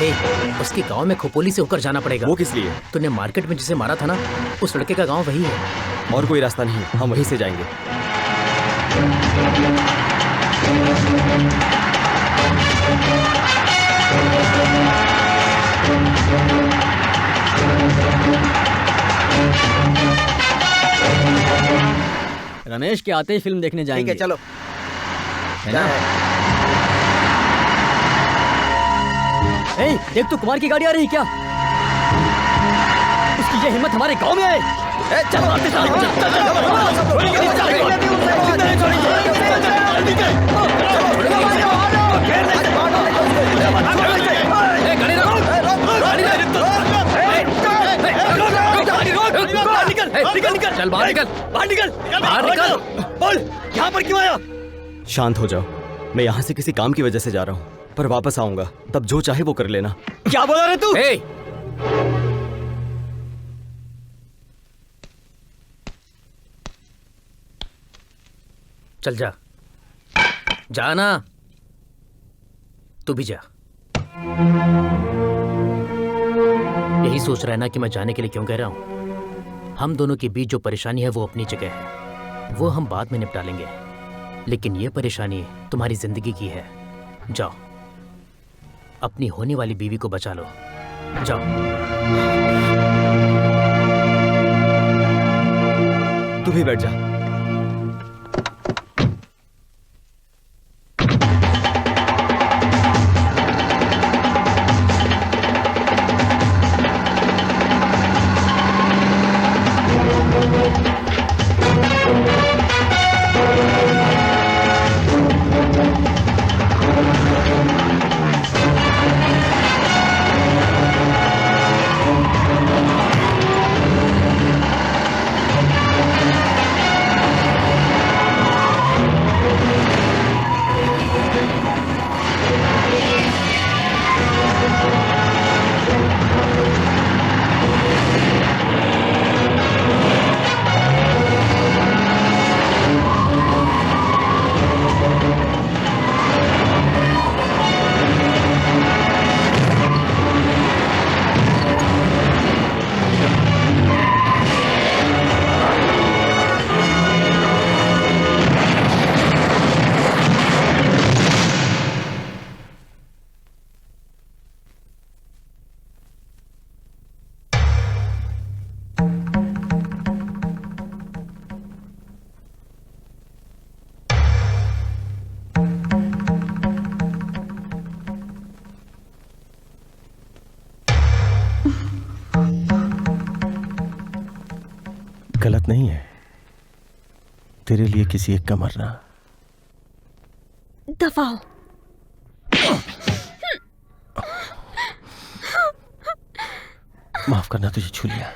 हे, उसके गांव में खोपोली से होकर जाना पड़ेगा। वो किस लिए? तूने मार्केट में जिसे मारा था ना, उस लड़के का गांव वही है। और कोई रास्ता नहीं, हम वहीं से जाएंगे। रमेश के आते ही फिल्म देखने जाएंगे। ठीक है, चलो। है ना? देख तो कुमार की गाड़ी आ रही है क्या? उसकी ये हिम्मत हमारे गांव में आए। चल मारते चल, चल बाहर निकल, बाहर निकल, बाहर निकल। बोल, यहाँ पर क्यों आया? शांत हो जाओ, मैं यहाँ से किसी काम की वजह से जा रहा हूँ, पर वापस आऊंगा, तब जो चाहे वो कर लेना। क्या बोला रे तू? चल जा, जाना। तू भी जा। यही सोच रहा है ना कि मैं जाने के लिए क्यों कह रहा हूं? हम दोनों के बीच जो परेशानी है वो अपनी जगह है, वो हम बाद में निपटा लेंगे। लेकिन ये परेशानी तुम्हारी जिंदगी की है। जाओ, अपनी होने वाली बीवी को बचा लो। जाओ। तू भी बैठ जा। गलत नहीं है तेरे लिए किसी एक का मरना। दफा हो। माफ करना, तुझे छू लिया।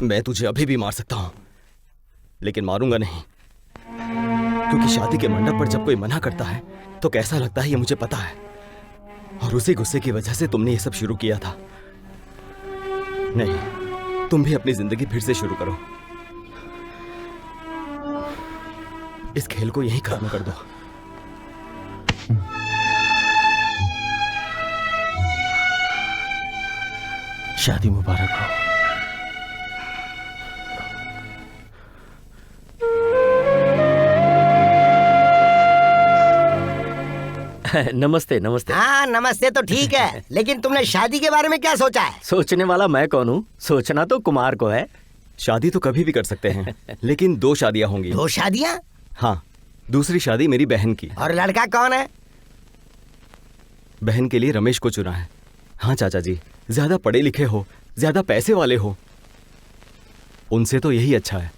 मैं तुझे अभी भी मार सकता हूं, लेकिन मारूंगा नहीं, क्योंकि शादी के मंडप पर जब कोई मना करता है तो कैसा लगता है ये मुझे पता है। और उसी गुस्से की वजह से तुमने ये सब शुरू किया था। नहीं, तुम भी अपनी जिंदगी फिर से शुरू करो। इस खेल को यहीं खत्म कर दो। शादी मुबारक हो। नमस्ते नमस्ते। हाँ नमस्ते तो ठीक है, लेकिन तुमने शादी के बारे में क्या सोचा है? सोचने वाला मैं कौन हूँ? सोचना तो कुमार को है। शादी तो कभी भी कर सकते हैं, लेकिन 2 शादियां होंगी। 2 शादियाँ? हाँ, दूसरी शादी मेरी बहन की। और लड़का कौन है? बहन के लिए रमेश को चुना है। हाँ चाचा जी, ज्यादा पढ़े लिखे हो, ज्यादा पैसे वाले हो, उनसे तो यही अच्छा है।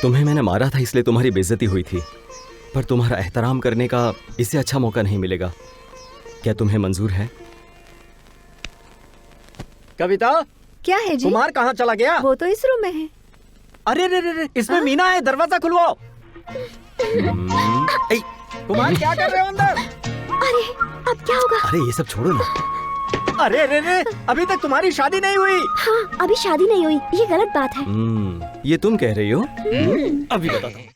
तुम्हें मैंने मारा था इसलिए तुम्हारी बेइज्जती हुई थी, पर तुम्हारा एहतराम करने का इससे अच्छा मौका नहीं मिलेगा। क्या तुम्हें मंजूर है? कविता, क्या है जी? कुमार कहाँ चला गया? वो तो इस रूम में है। अरे रे रे रे, इसमें मीना है, दरवाजा खुलवाओ। कुमार क्या कर रहे हो अंदर? अरे अब क्या होगा? अरे ये सब छोड़ो ना। अरे रे रे, अभी तक तुम्हारी शादी नहीं हुई। हाँ, अभी शादी नहीं हुई, ये गलत बात है। ये तुम कह रही हो? अभी बताता हूँ।